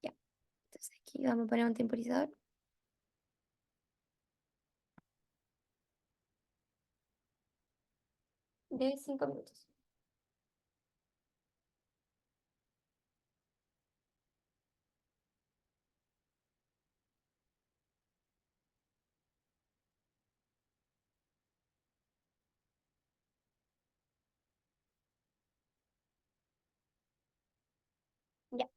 Ya. Entonces aquí vamos a poner un temporizador de 5 minutos. Ya.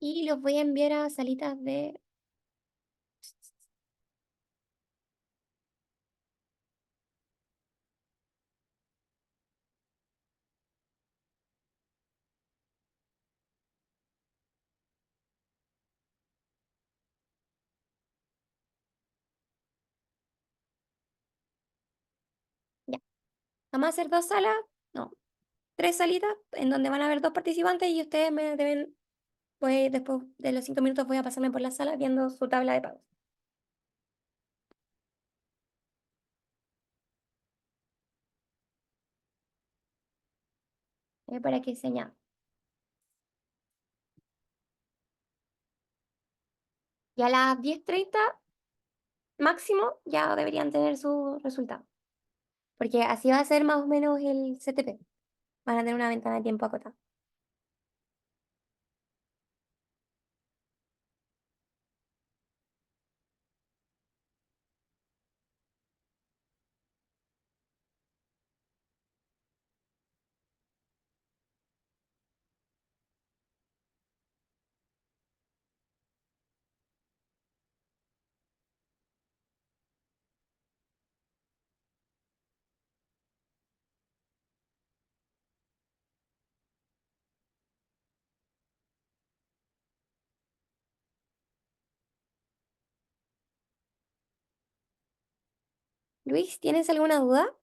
Y los voy a enviar a salitas de... Ya. Vamos a hacer 2 salas, no, 3 salitas en donde van a haber 2 participantes y ustedes me deben, pues después de los 5 minutos voy a pasarme por la sala viendo su tabla de pagos. Para que se añada. Y a las 10:30 máximo ya deberían tener su resultado. Porque así va a ser más o menos el CTP. Van a tener una ventana de tiempo acotada. Luis, ¿tienes alguna duda?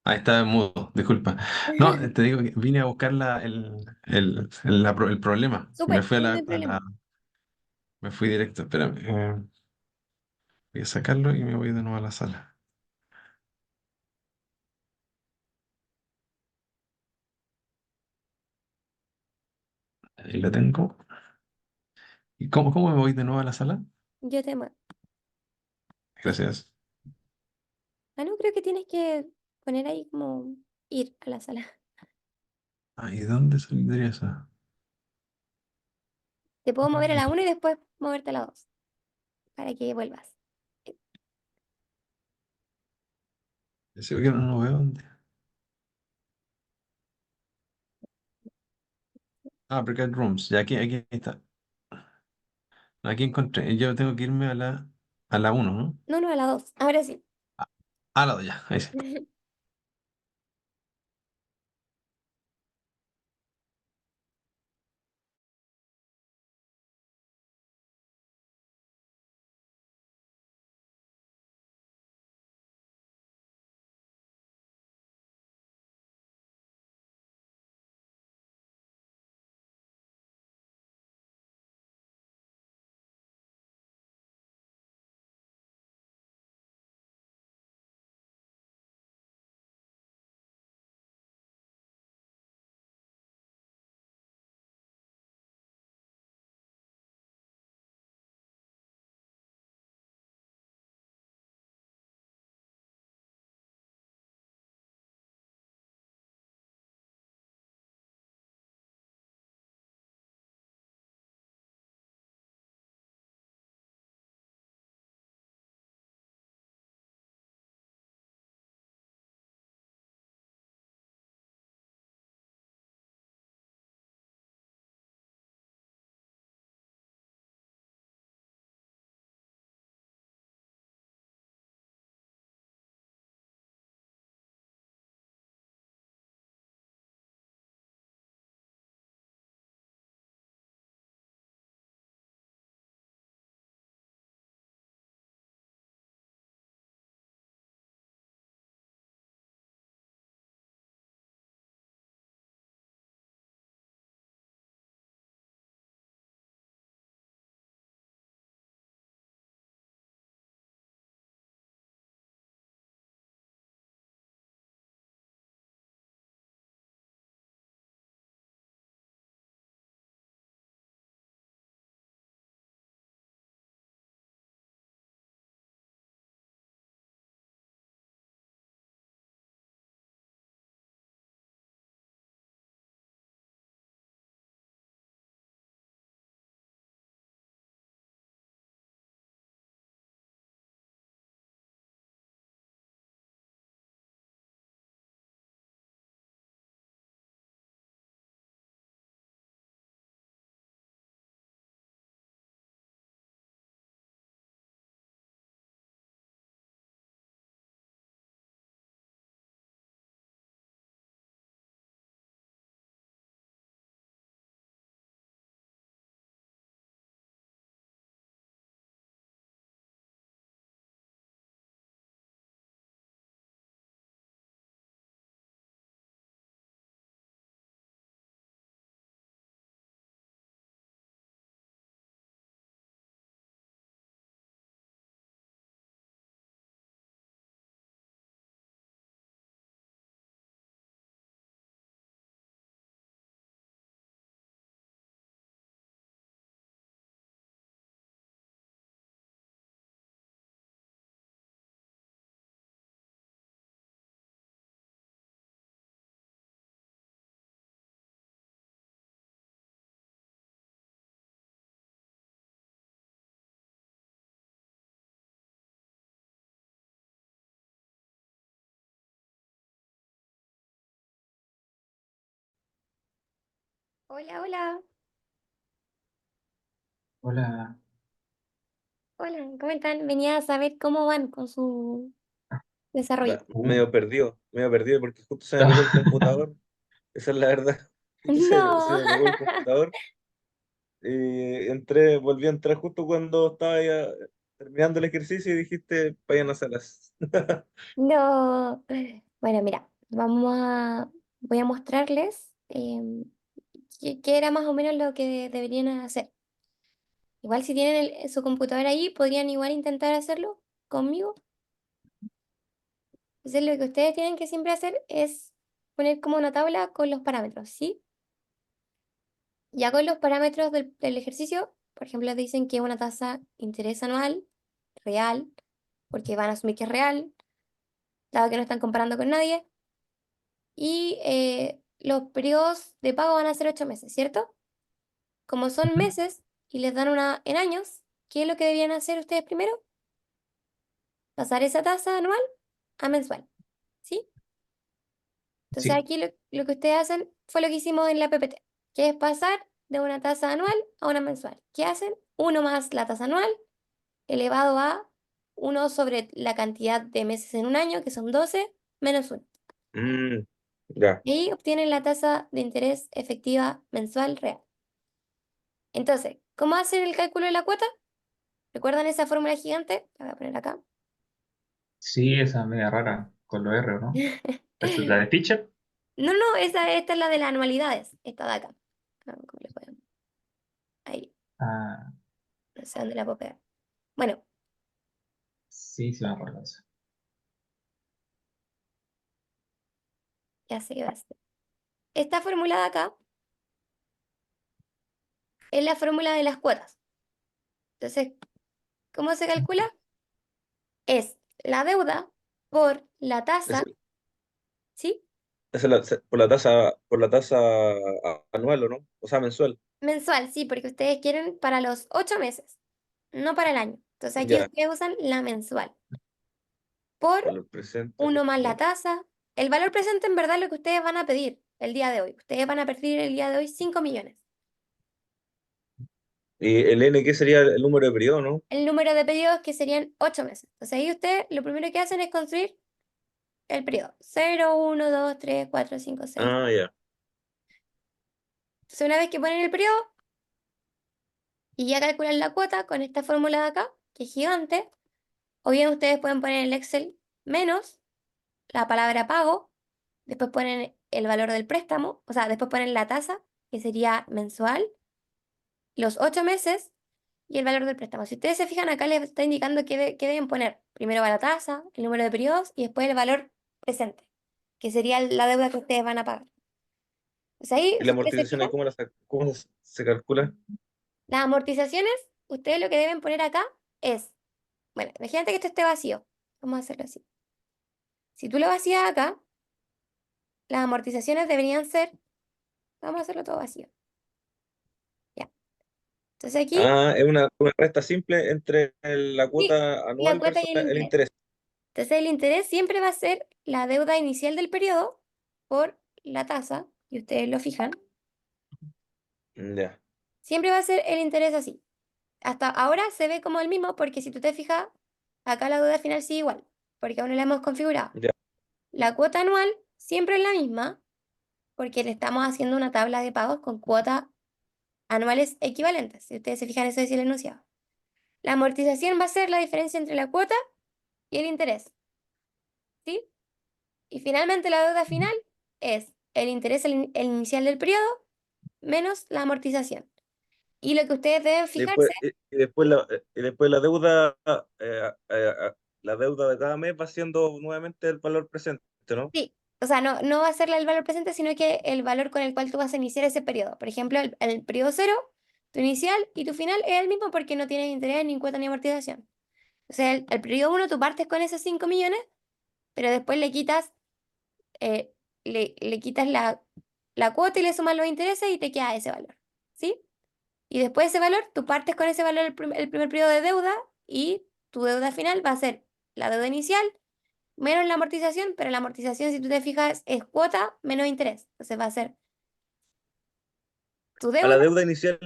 Ahí está mudo, disculpa. No, te digo que vine a buscar el problema. Me Súper, fui sí, no hay problema. me fui directo. Espérame. Voy a sacarlo y me voy de nuevo a la sala. Ahí lo tengo. ¿Y cómo me voy de nuevo a la sala? Yo te muevo. Gracias. Ah, no, creo que tienes que poner ahí como ir a la sala. Ah, ¿y dónde saldría esa? Te puedo mover a la 1 y después moverte a la 2 para que vuelvas. Sí, que no veo dónde. Ah, Brigade Rooms. Ya aquí está. Aquí encontré. Yo tengo que irme a la uno, ¿no? No, no, a la 2. Ahora sí. A la 2 ya. Ahí sí. Hola, hola. Hola, Hola, ¿cómo están? Venía a saber cómo van con su desarrollo. Medio perdido porque justo se me apagó el computador, esa es la verdad. Justo se No. me apagó el computador y volví a entrar justo cuando estaba ya terminando el ejercicio y dijiste, vayan a salas. No. Bueno, mira. Voy a mostrarles qué era más o menos lo que deberían hacer. Igual si tienen su computadora ahí, podrían igual intentar hacerlo conmigo. Entonces lo que ustedes tienen que siempre hacer es poner como una tabla con los parámetros, ¿sí? Ya con los parámetros del ejercicio, por ejemplo, dicen que una tasa interés anual real, porque van a asumir que es real, dado que no están comparando con nadie, y los periodos de pago van a ser 8 meses, ¿cierto? Como son Ujú. meses y les dan una en años, ¿qué es lo que debían hacer ustedes primero? Pasar esa tasa anual a mensual, ¿sí? Entonces Sí. aquí lo que ustedes hacen fue lo que hicimos en la PPT, que es pasar de una tasa anual a una mensual. ¿Qué hacen? Uno más la tasa anual elevado a uno sobre la cantidad de meses en un año, que son 12 menos uno. Mm, ya. Y ahí obtienen la tasa de interés efectiva mensual real. Entonces, ¿cómo hacen el cálculo de la cuota? ¿Recuerdan esa fórmula gigante? La voy a poner acá. Sí, esa media rara con los R, ¿no? ¿Esa es la de Fisher? No, no, esta es la de las anualidades, esta de acá. ¿Cómo le podemos? Ahí, Ah, no sé dónde la puedo pegar. Bueno, sí, sí me acuerdo de eso. ya sé qué va a ser. Esta fórmula de acá es la fórmula de las cuotas. Entonces, ¿cómo se calcula? Es la deuda por la Es, tasa, ¿sí? por la tasa anual, ¿o no? O sea, mensual. Mensual, sí, porque ustedes quieren para los 8 meses, no para el año. Entonces aquí Ya. ustedes usan la mensual. Por Valor presente. uno más la Ya. tasa. El valor presente en verdad es lo que ustedes van a pedir el día de hoy. Ustedes van a pedir el día de hoy 5 millones. ¿Y el N qué sería el número de periodo, no? El número de pedidos que serían 8 meses. Entonces ahí ustedes lo primero que hacen es construir el periodo. 0, 1, 2, 3, 4, 5, 6. Ah, ya. Entonces una vez que ponen el periodo y ya calculan la cuota con esta fórmula de acá, que es gigante, o bien ustedes pueden poner en el Excel menos la palabra pago, después ponen el valor del préstamo, o sea, después ponen la tasa, que sería mensual, los 8 meses y el valor del préstamo. Si ustedes se fijan, acá les está indicando qué deben poner. Primero va la tasa, el número de periodos y después el valor presente, que sería la deuda que ustedes van a pagar. Pues ahí, ¿Y si la ustedes se amortización fijan, ahí cómo se calcula? las amortizaciones, ustedes lo que deben poner acá es, bueno, imagínate que esto esté vacío. Vamos a hacerlo así. Si tú lo vacías acá, las amortizaciones deberían ser, vamos a hacerlo todo vacío. Ya. Entonces aquí, Ah, es una resta simple entre la sí, cuota la anual cuota versus y el el interés. interés. Entonces el interés siempre va a ser la deuda inicial del periodo por la tasa, y ustedes lo fijan, Ya, siempre va a ser el interés así. Hasta ahora se ve como el mismo porque si tú te fijas, acá la deuda final sigue igual, porque aún no la hemos configurado. ya. La cuota anual siempre es la misma porque le estamos haciendo una tabla de pagos con cuotas anuales equivalentes. Si ustedes se fijan, eso es el enunciado. La amortización va a ser la diferencia entre la cuota y el interés, ¿sí? Y finalmente la deuda final es el interés el inicial del periodo menos la amortización. Y lo que ustedes deben fijarse, Y después la deuda de cada mes va siendo nuevamente el valor presente, ¿no? sí, o sea, no va a ser el valor presente, sino que el valor con el cual tú vas a iniciar ese periodo. Por ejemplo, el periodo cero, tu inicial y tu final es el mismo porque no tienes interés, ni cuota, ni amortización. O sea, el periodo uno tú partes con esos 5 millones, pero después eh, le quitas la cuota y le sumas los intereses y te queda ese valor, ¿sí? Y después de ese valor, tú partes con ese valor el primer periodo de deuda y tu deuda final va a ser la deuda inicial menos la amortización, pero la amortización, si tú te fijas, es cuota menos interés. Entonces va a ser tu A la deuda, deuda inicial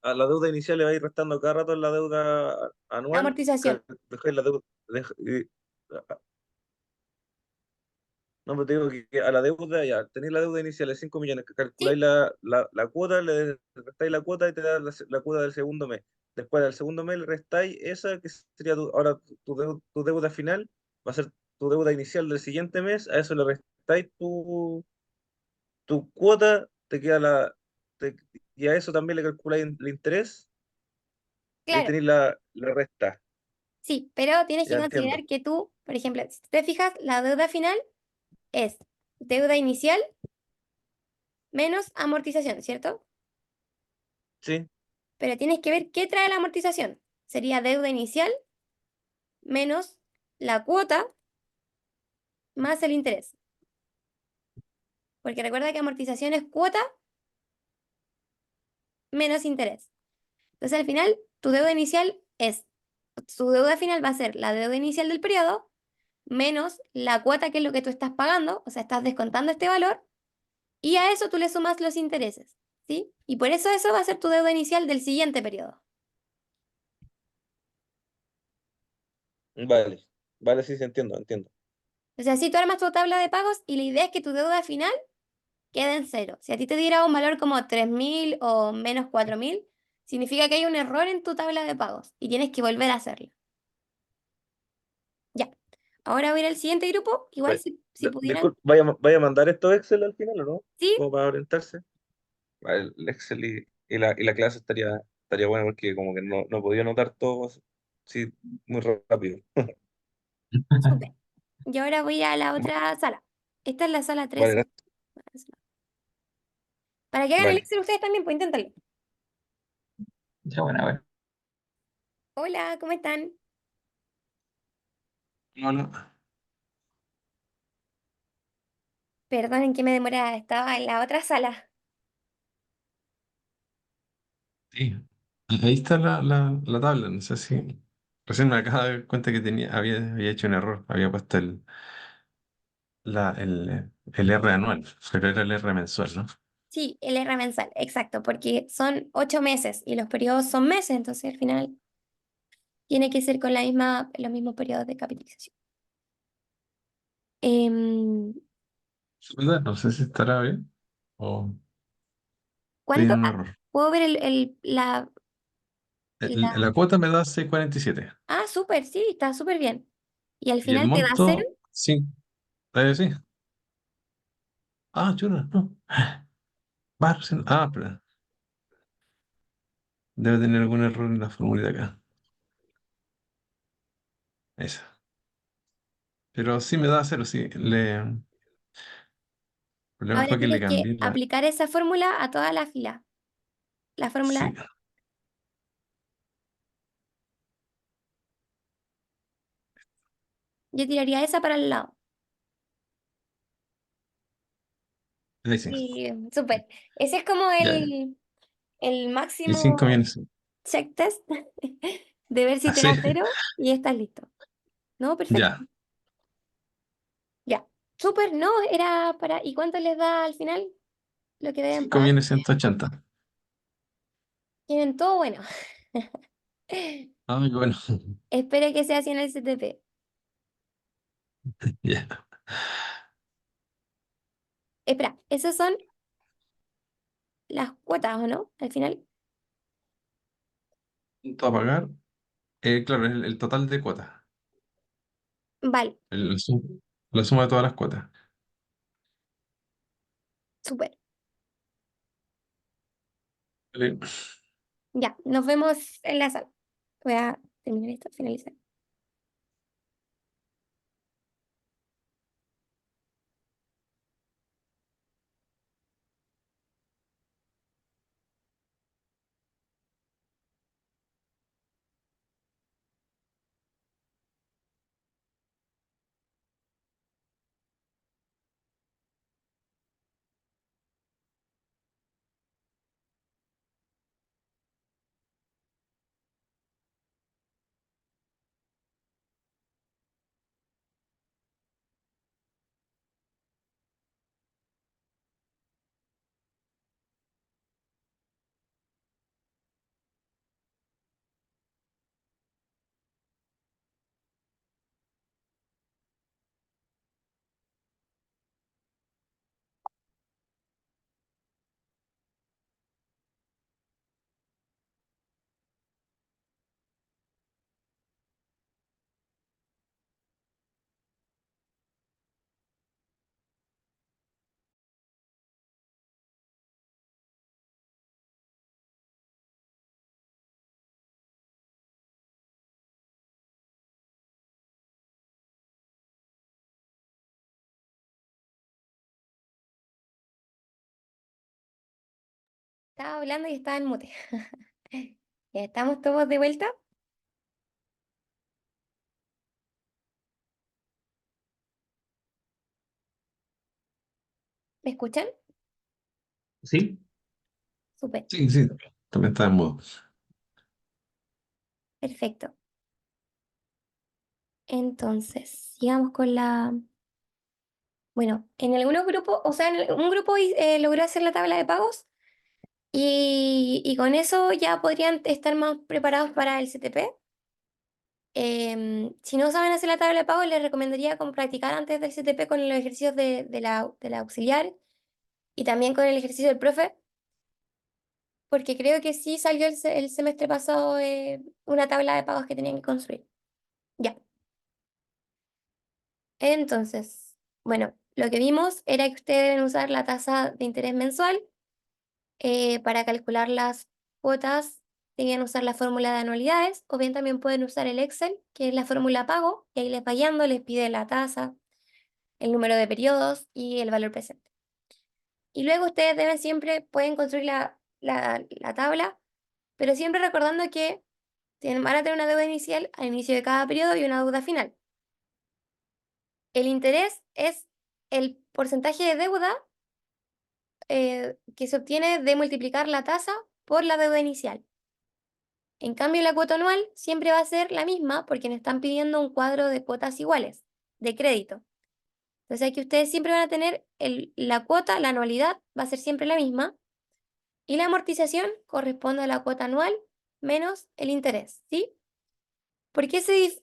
a la deuda inicial le va a ir restando cada rato la deuda la anual, amortización. dejáis la deuda, no, pero te digo que a la deuda, ya, tenéis la deuda inicial de 5 millones, que calculáis Sí, la cuota, le restáis la cuota y te da la cuota del segundo mes. Después del segundo mes le restáis esa, que ahora tu deuda final, va a ser tu deuda inicial del siguiente mes, a eso le restáis restáis tu cuota, te queda te- y a eso también le calculáis el interés, y ahí Claro, tenéis la resta. sí, pero tienes que Ya considerar entiendo. que tú, por ejemplo, si te fijas, la deuda final es deuda inicial menos amortización, ¿cierto? Sí, Pero tienes que ver qué trae la amortización. Sería deuda inicial menos la cuota más el interés. Porque recuerda que amortización es cuota menos interés. Entonces al final, tu deuda final va a ser la deuda inicial del periodo menos la cuota que es lo que tú estás pagando, o sea, estás descontando este valor, y a eso tú le sumas los intereses, ¿sí? Y por eso va a ser tu deuda inicial del siguiente periodo. vale. Vale, sí, sí, entiendo, entiendo. O sea, si tú armas tu tabla de pagos y la idea es que tu deuda final quede en cero. Si a ti te diera un valor como 3.000 o menos 4.000, significa que hay un error en tu tabla de pagos y tienes que volver a hacerlo. Ya. Ahora voy a ir al siguiente grupo. Igual Vale. si pudieran. Disculpe, vaya a mandar esto Excel al final o no? Sí, Como para orientarse. Vale, el Excel y la clase estaría bueno porque como que no podía anotar todo así muy rápido. súper. Y ahora voy a la otra sala. Esta es la sala Vale, 3. Para que hagan el vale. Excel ustedes también, pues inténtalo. Ya, bueno, a ver. Hola, ¿cómo están? No, no. Perdonen que me demorara, estaba en la otra sala. Sí. Ahí está la tabla. No sé si. Recién me acabo de dar cuenta que había hecho un error. Había puesto el R anual, pero era el R mensual, ¿no? Sí, el R mensal, exacto, porque son 8 meses y los periodos son meses, entonces al final tiene que ser con los mismos periodos de capitalización. Em, ¿Verdad? No sé si estará bien o estoy ¿Cuánto? en un Ah, error. ¿puedo ver la... La cuota me da 6,47. Ah, súper, sí, está súper bien. Y al Y el final te da cero. monto, sí. Sí. Ah, churra, no. Espera. Debe tener algún error en la fórmula de acá. Esa. Pero sí me da cero, sí. El problema Ahora fue que le tienes que cambié aplicar esa fórmula a toda la fila. La fórmula, Sí, yo tiraría esa para el lado. ahí sí. Y súper. Ese es como Ya, ya. el Y 5 máximo millones. check test de ver si Ah, te sí. da cero y estás listo. ¿No? Perfecto. Ya. Ya. Súper, ¿no? Era para... ¿Y cuánto les da al final lo que deben cinco pagar? millones 180. Tienen todo bueno. Ah, qué bueno. Espero que sea así en el CTP. Ya. Espera, esas son las cuotas, ¿o no? Al final. Punto a pagar. Claro, el total de cuotas. Vale, La la suma de todas las cuotas. súper. Vale. Ya, nos vemos en la sala. Voy a terminar esto, finalizar. Estaba hablando y estaba en mute. Ya estamos todos de vuelta. ¿Me escuchan? ¿Sí? Súper, Sí, sí, también está en modo. perfecto. Entonces, sigamos con la... Bueno, en algunos grupos, o sea, un grupo logró hacer la tabla de pagos y con eso ya podrían estar más preparados para el CTP. Si no saben hacer la tabla de pagos, les recomendaría como practicar antes del CTP con los ejercicios de la auxiliar y también con el ejercicio del profe, porque creo que sí salió el semestre pasado una tabla de pagos que tenían que construir. Ya, entonces, bueno, lo que vimos era que ustedes deben usar la tasa de interés mensual. Para calcular las cuotas, deben usar la fórmula de anualidades, o bien también pueden usar el Excel, que es la fórmula pago, y ahí les va guiando, les pide la tasa, el número de periodos y el valor presente. Y luego ustedes deben siempre, pueden construir la tabla, pero siempre recordando que van a tener una deuda inicial al inicio de cada periodo y una deuda final. El interés es el porcentaje de deuda que se obtiene de multiplicar la tasa por la deuda inicial. En cambio, la cuota anual siempre va a ser la misma porque nos están pidiendo un cuadro de cuotas iguales, de crédito. Entonces aquí ustedes siempre van a tener la cuota, la anualidad va a ser siempre la misma y la amortización corresponde a la cuota anual menos el interés, ¿sí? ¿Por qué se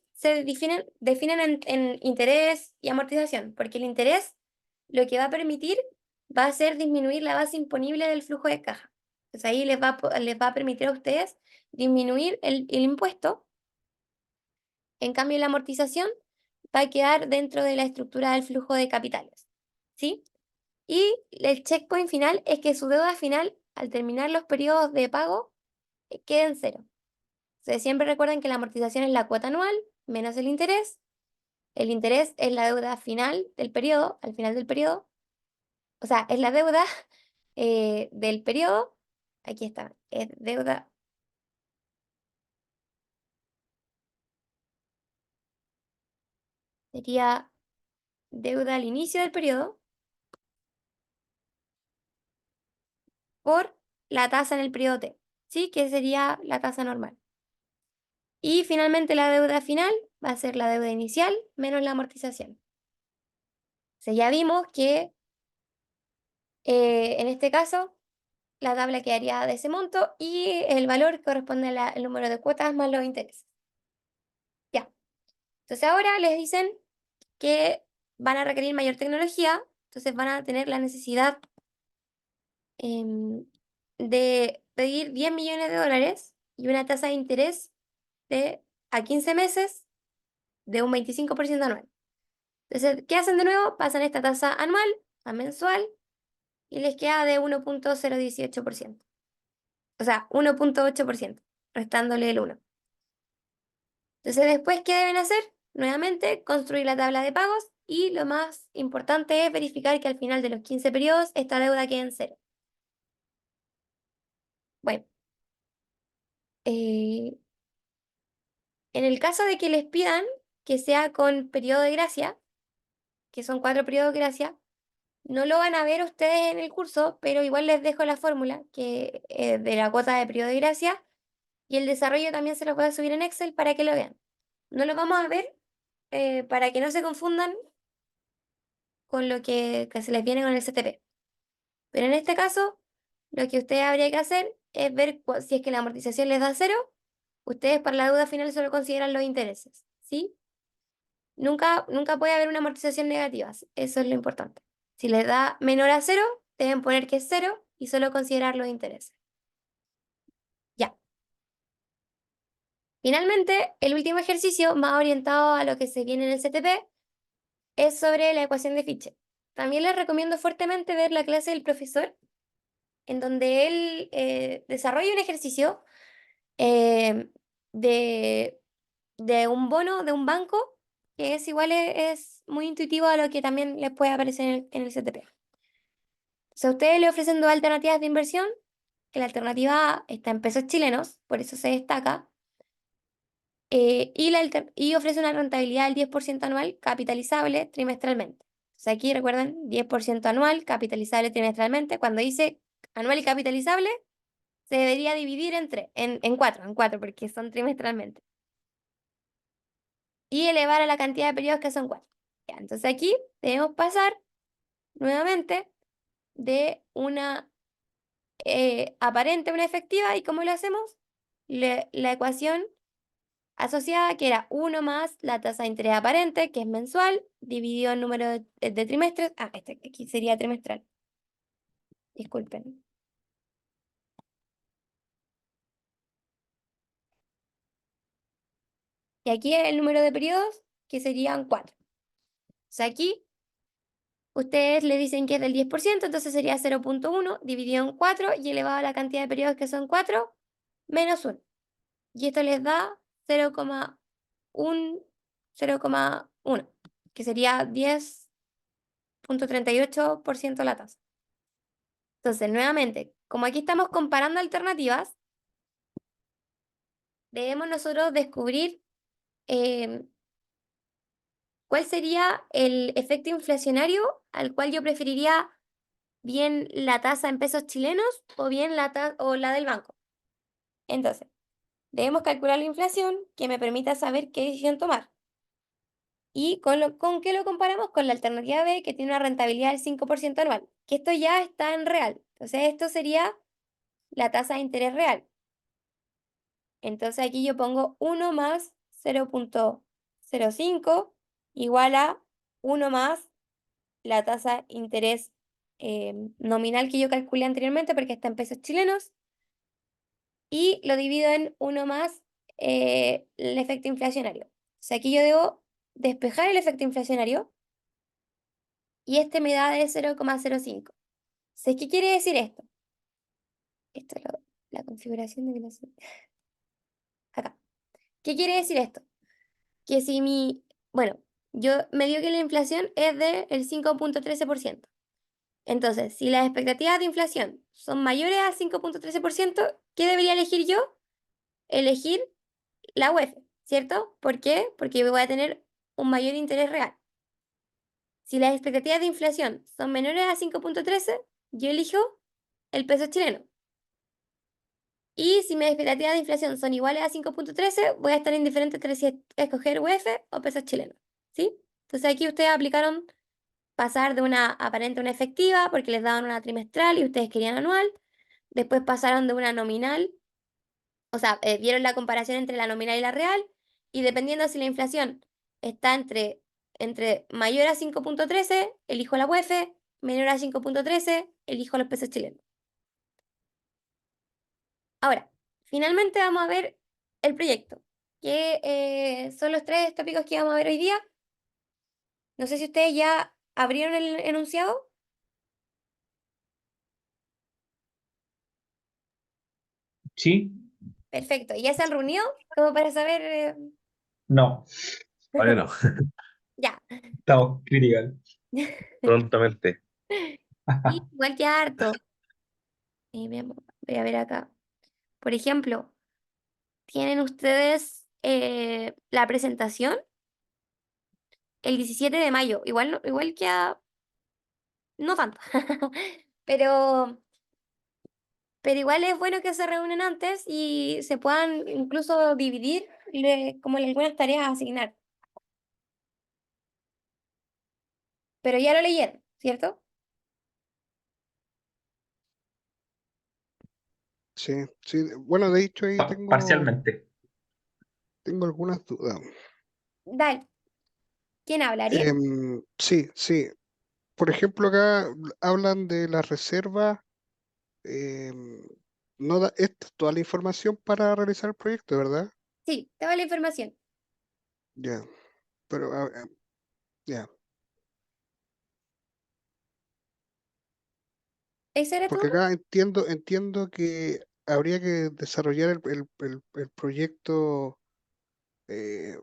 definen en interés y amortización? Porque el interés lo que va a permitir va a ser disminuir la base imponible del flujo de caja. Entonces ahí les va a permitir a ustedes disminuir el impuesto. En cambio, la amortización va a quedar dentro de la estructura del flujo de capitales, ¿sí? Y el checkpoint final es que su deuda final, al terminar los periodos de pago, quede en cero. Entonces, siempre recuerden que la amortización es la cuota anual menos el interés. El interés es la deuda final del periodo, al final del periodo. O sea, es la deuda del periodo. Aquí está, es deuda. Sería deuda al inicio del periodo por la tasa en el periodo T, ¿sí? Que sería la tasa normal. Y finalmente la deuda final va a ser la deuda inicial menos la amortización. O sea, ya vimos que en este caso la tabla quedaría de ese monto y el valor corresponde al número de cuotas más los intereses. Ya. Entonces ahora les dicen que van a requerir mayor tecnología, entonces van a tener la necesidad em, de pedir 10 millones de dólares y una tasa de interés de a 15 meses de un 25% anual. Entonces, ¿qué hacen de nuevo? Pasan esta tasa anual a mensual y les queda de 1,018%. O sea, 1,8%, restándole el 1. Entonces, después, ¿qué deben hacer? Nuevamente, construir la tabla de pagos y lo más importante es verificar que al final de los 15 periodos esta deuda quede en cero. Bueno, eh, en el caso de que les pidan que sea con periodo de gracia, que son 4 periodos de gracia, no lo van a ver ustedes en el curso, pero igual les dejo la fórmula que, de la cuota de periodo de gracia y el desarrollo también se los voy a subir en Excel para que lo vean. No lo vamos a ver para que no se confundan con lo que se les viene con el CTP. Pero en este caso, lo que ustedes habría que hacer es ver si es que la amortización les da cero, ustedes para la deuda final solo consideran los intereses, ¿sí? Nunca puede haber una amortización negativa, eso es lo importante. Si les da menor a cero, deben poner que es cero y solo considerar los intereses. Ya. Finalmente, el último ejercicio, más orientado a lo que se viene en el CTP, es sobre la ecuación de Fichte. También les recomiendo fuertemente ver la clase del profesor, en donde él desarrolla un ejercicio eh, de, de un bono de un banco, que es igual, es muy intuitivo a lo que también les puede aparecer en el CTP. Si a ustedes le ofrecen dos alternativas de inversión, que la alternativa A está en pesos chilenos, por eso se destaca, y ofrece una rentabilidad del 10% anual capitalizable trimestralmente. O sea, aquí recuerden, 10% anual capitalizable trimestralmente. Cuando dice anual y capitalizable, se debería dividir en cuatro, porque son trimestralmente. Y elevar a la cantidad de periodos que son 4. Ya, entonces aquí debemos pasar nuevamente de una aparente a una efectiva. ¿Y cómo lo hacemos? La ecuación asociada, que era 1 más la tasa de interés aparente, que es mensual, dividido en número de trimestres. Ah, este aquí sería trimestral. Disculpen. Y aquí el número de periodos, que serían 4. O sea, aquí ustedes le dicen que es del 10%, entonces sería 0,1 dividido en 4 y elevado a la cantidad de periodos, que son 4 menos 1. Y esto les da 0,1, 0,1, que sería 10,38% la tasa. Entonces, nuevamente, como aquí estamos comparando alternativas, debemos nosotros descubrir eh, cuál sería el efecto inflacionario al cual yo preferiría, bien la tasa en pesos chilenos o bien o la del banco. Entonces, debemos calcular la inflación que me permita saber qué decisión tomar. ¿Y con qué lo comparamos? Con la alternativa B, que tiene una rentabilidad del 5% anual, que esto ya está en real. Entonces, esto sería la tasa de interés real. Entonces, aquí yo pongo 1 más 0,05 igual a 1 más la tasa de interés nominal que yo calculé anteriormente, porque está en pesos chilenos, y lo divido en 1 más el efecto inflacionario. O sea, aquí yo debo despejar el efecto inflacionario y este me da de 0,05. ¿Sé qué quiere decir esto? Esto es la configuración de velocidad. Acá. ¿Qué quiere decir esto? Que si bueno, yo me dio que la inflación es del 5,13%. Entonces, si las expectativas de inflación son mayores al 5,13%, ¿qué debería elegir yo? Elegir la UEF, ¿cierto? ¿Por qué? Porque voy a tener un mayor interés real. Si las expectativas de inflación son menores a 5,13, yo elijo el peso chileno. Y si mis expectativas de inflación son iguales a 5,13, voy a estar indiferente entre si escoger UEF o pesos chilenos. ¿Sí? Entonces aquí ustedes aplicaron pasar de una aparente a una efectiva porque les daban una trimestral y ustedes querían anual. Después pasaron de una nominal, o sea, vieron la comparación entre la nominal y la real, y dependiendo si la inflación está entre mayor a 5,13, elijo la UEF, menor a 5,13, elijo los pesos chilenos. Ahora, finalmente vamos a ver el proyecto, que son los 3 tópicos que vamos a ver hoy día. No sé si ustedes ya abrieron el enunciado. Sí, Perfecto. ¿Ya se han reunido? Como para saber. no, Todavía no. Ya. estamos critical. prontamente. Sí, igual que harto. Voy a ver acá. Por ejemplo, ¿tienen ustedes la presentación el 17 de mayo? Igual, igual que no tanto. Pero, pero igual es bueno que se reúnan antes y se puedan incluso dividir como algunas tareas a asignar. Pero ya lo leyeron, ¿cierto? Sí, sí. Bueno, de hecho ahí Parcialmente. tengo algunas dudas. Dale. ¿Quién habla, Ariel? Sí, sí. Por ejemplo, acá hablan de la reserva. No da, esta es toda la información para realizar el proyecto, ¿verdad? Sí, te va la información. Ya, pero ya, ¿Ese era porque todo? acá entiendo que habría que desarrollar el proyecto,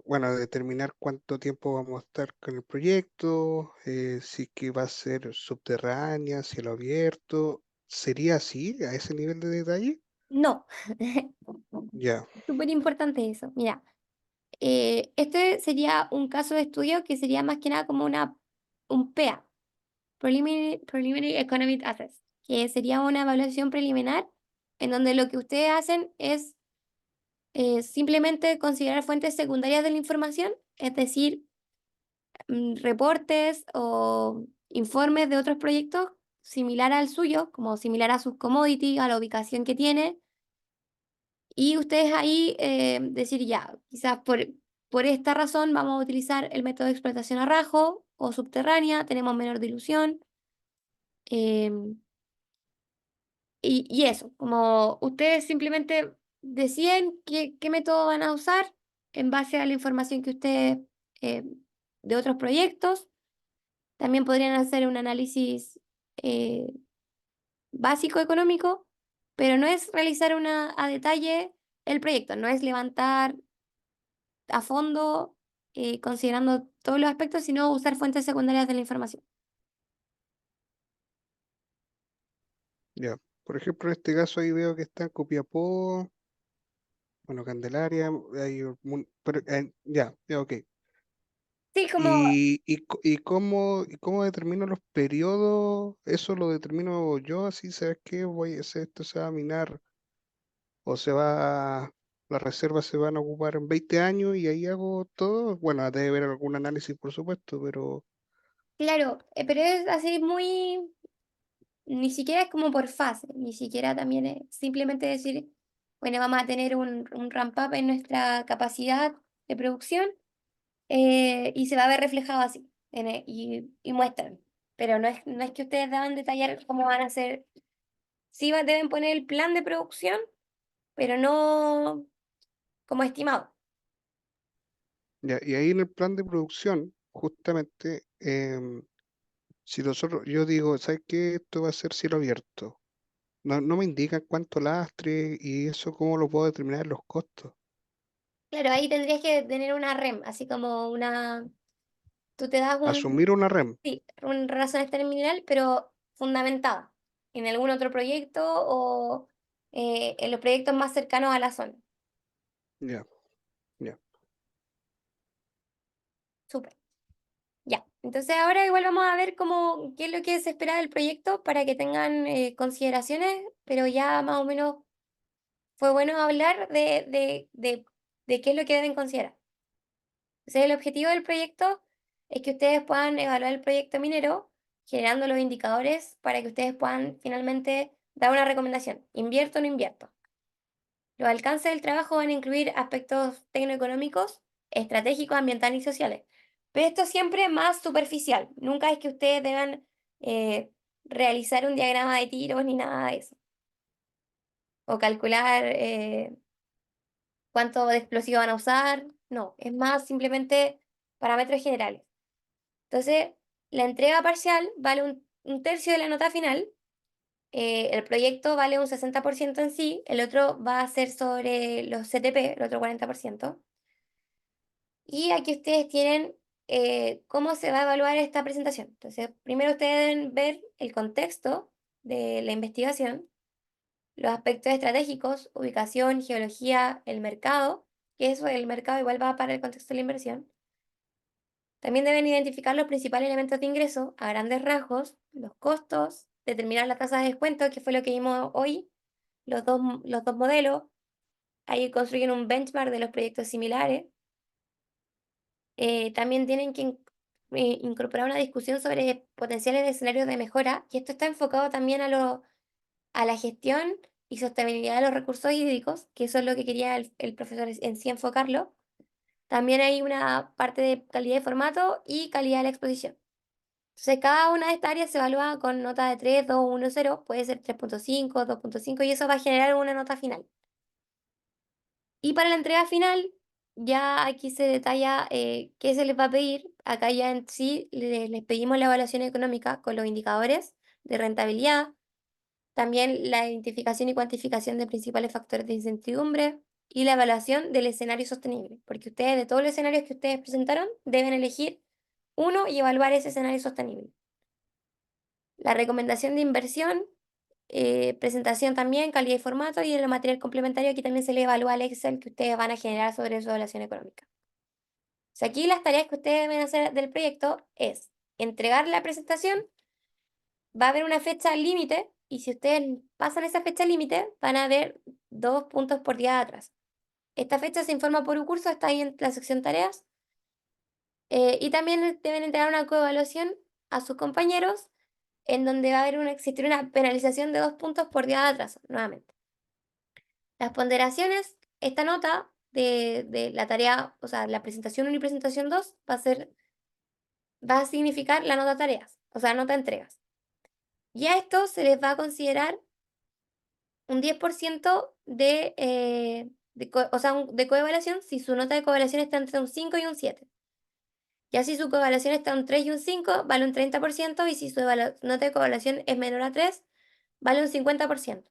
bueno, determinar cuánto tiempo vamos a estar con el proyecto, si es que va a ser subterránea, cielo abierto, ¿Sería así, a ese nivel de detalle? No, Ya, súper importante eso. Mira, este sería un caso de estudio que sería más que nada como un PEA, Preliminary Economic Assessment, que sería una evaluación preliminar en donde lo que ustedes hacen es simplemente considerar fuentes secundarias de la información, es decir, reportes o informes de otros proyectos similar al suyo, como similar a sus commodities, a la ubicación que tiene, y ustedes ahí decir ya, quizás por esta razón vamos a utilizar el método de explotación a rajo o subterránea, tenemos menor dilución. em, y eso, como ustedes simplemente deciden qué método van a usar en base a la información que ustedes eh, de otros proyectos. También podrían hacer un análisis eh, básico económico, pero no es realizar a detalle el proyecto, no es levantar a fondo considerando todos los aspectos, sino usar fuentes secundarias de la información. ya. Por ejemplo, en este caso ahí veo que está en Copiapó, bueno, Candelaria, pero, ya, ya, ok. Sí, como, Y cómo determino los periodos? ¿Eso lo determino yo así? ¿Sabes qué? Voy a hacer esto, se va a minar o las reservas se van a ocupar en 20 años y ahí hago todo. Bueno, debe haber algún análisis, por supuesto, pero claro, pero es así muy, ni siquiera es como por fase, ni siquiera también es simplemente decir, bueno, vamos a tener un ramp up en nuestra capacidad de producción y se va a ver reflejado así, y muestran. Pero no es que ustedes deban detallar cómo van a hacer, sí deben poner el plan de producción, pero no como estimado. ya, y ahí en el plan de producción, justamente, si nosotros, yo digo, ¿sabes qué? Esto va a ser cielo abierto. No, no me indican cuánto lastre y eso, cómo lo puedo determinar en los costos. Claro, ahí tendrías que tener una REM, así como tú te das Asumir una REM. sí, una razón exterminal, pero fundamentada en algún otro proyecto o en los proyectos más cercanos a la zona. Ya, ya. Súper. Ya. Entonces ahora igual vamos a ver qué es lo que se espera del proyecto para que tengan consideraciones, pero ya más o menos fue bueno hablar de qué es lo que deben considerar. Entonces, el objetivo del proyecto es que ustedes puedan evaluar el proyecto minero, generando los indicadores para que ustedes puedan finalmente dar una recomendación. ¿Invierto o no invierto? Los alcances del trabajo van a incluir aspectos tecnoeconómicos, estratégicos, ambientales y sociales. Pero esto siempre más superficial. Nunca es que ustedes deban eh, realizar un diagrama de tiros ni nada de eso. O calcular cuánto de explosivo van a usar. No, es más simplemente parámetros generales. Entonces, la entrega parcial vale un tercio de la nota final, el proyecto vale un 60% en sí, el otro va a ser sobre los CTP, el otro 40%. Y aquí ustedes tienen cómo se va a evaluar esta presentación. Entonces, primero ustedes deben ver el contexto de la investigación, los aspectos estratégicos, ubicación, geología, el mercado, que eso el mercado igual va para el contexto de la inversión. También deben identificar los principales elementos de ingreso a grandes rasgos, los costos, determinar la tasa de descuento, que fue lo que vimos hoy, los dos modelos. Ahí construyen un benchmark de los proyectos similares. También tienen que incorporar una discusión sobre potenciales escenarios de mejora, y esto está enfocado también a la gestión y sostenibilidad de los recursos hídricos, que eso es lo que quería el profesor en sí enfocarlo. También hay una parte de calidad de formato y calidad de la exposición. Entonces, cada una de estas áreas se evalúa con nota de 3, 2, 1, 0, puede ser 3.5, 2.5 y eso va a generar una nota final. Y para la entrega final, ya aquí se detalla qué se les va a pedir. Acá ya en sí les pedimos la evaluación económica con los indicadores de rentabilidad, también la identificación y cuantificación de principales factores de incertidumbre y la evaluación del escenario sostenible, porque ustedes, de todos los escenarios que ustedes presentaron, deben elegir uno y evaluar ese escenario sostenible. La recomendación de inversión presentación también, calidad y formato, y en el material complementario aquí también se le evalúa el Excel que ustedes van a generar sobre su evaluación económica. O sea, aquí las tareas que ustedes deben hacer del proyecto es entregar la presentación, va a haber una fecha límite, y si ustedes pasan esa fecha límite, van a ver 2 puntos por día de atraso. Esta fecha se informa por un curso, está ahí en la sección tareas. Y también deben entregar una coevaluación a sus compañeros, en donde va a existir una penalización de 2 puntos por día de atraso, nuevamente. Las ponderaciones, esta nota de la tarea, o sea, la presentación 1 y presentación 2 va a significar la nota tareas, o sea, nota entregas. Y a esto se les va a considerar un 10% de coevaluación si su nota de coevaluación está entre un 5 y un 7. Ya si su coevaluación está un 3 y un 5, vale un 30%, y si su nota de coevaluación es menor a 3, vale un 50%.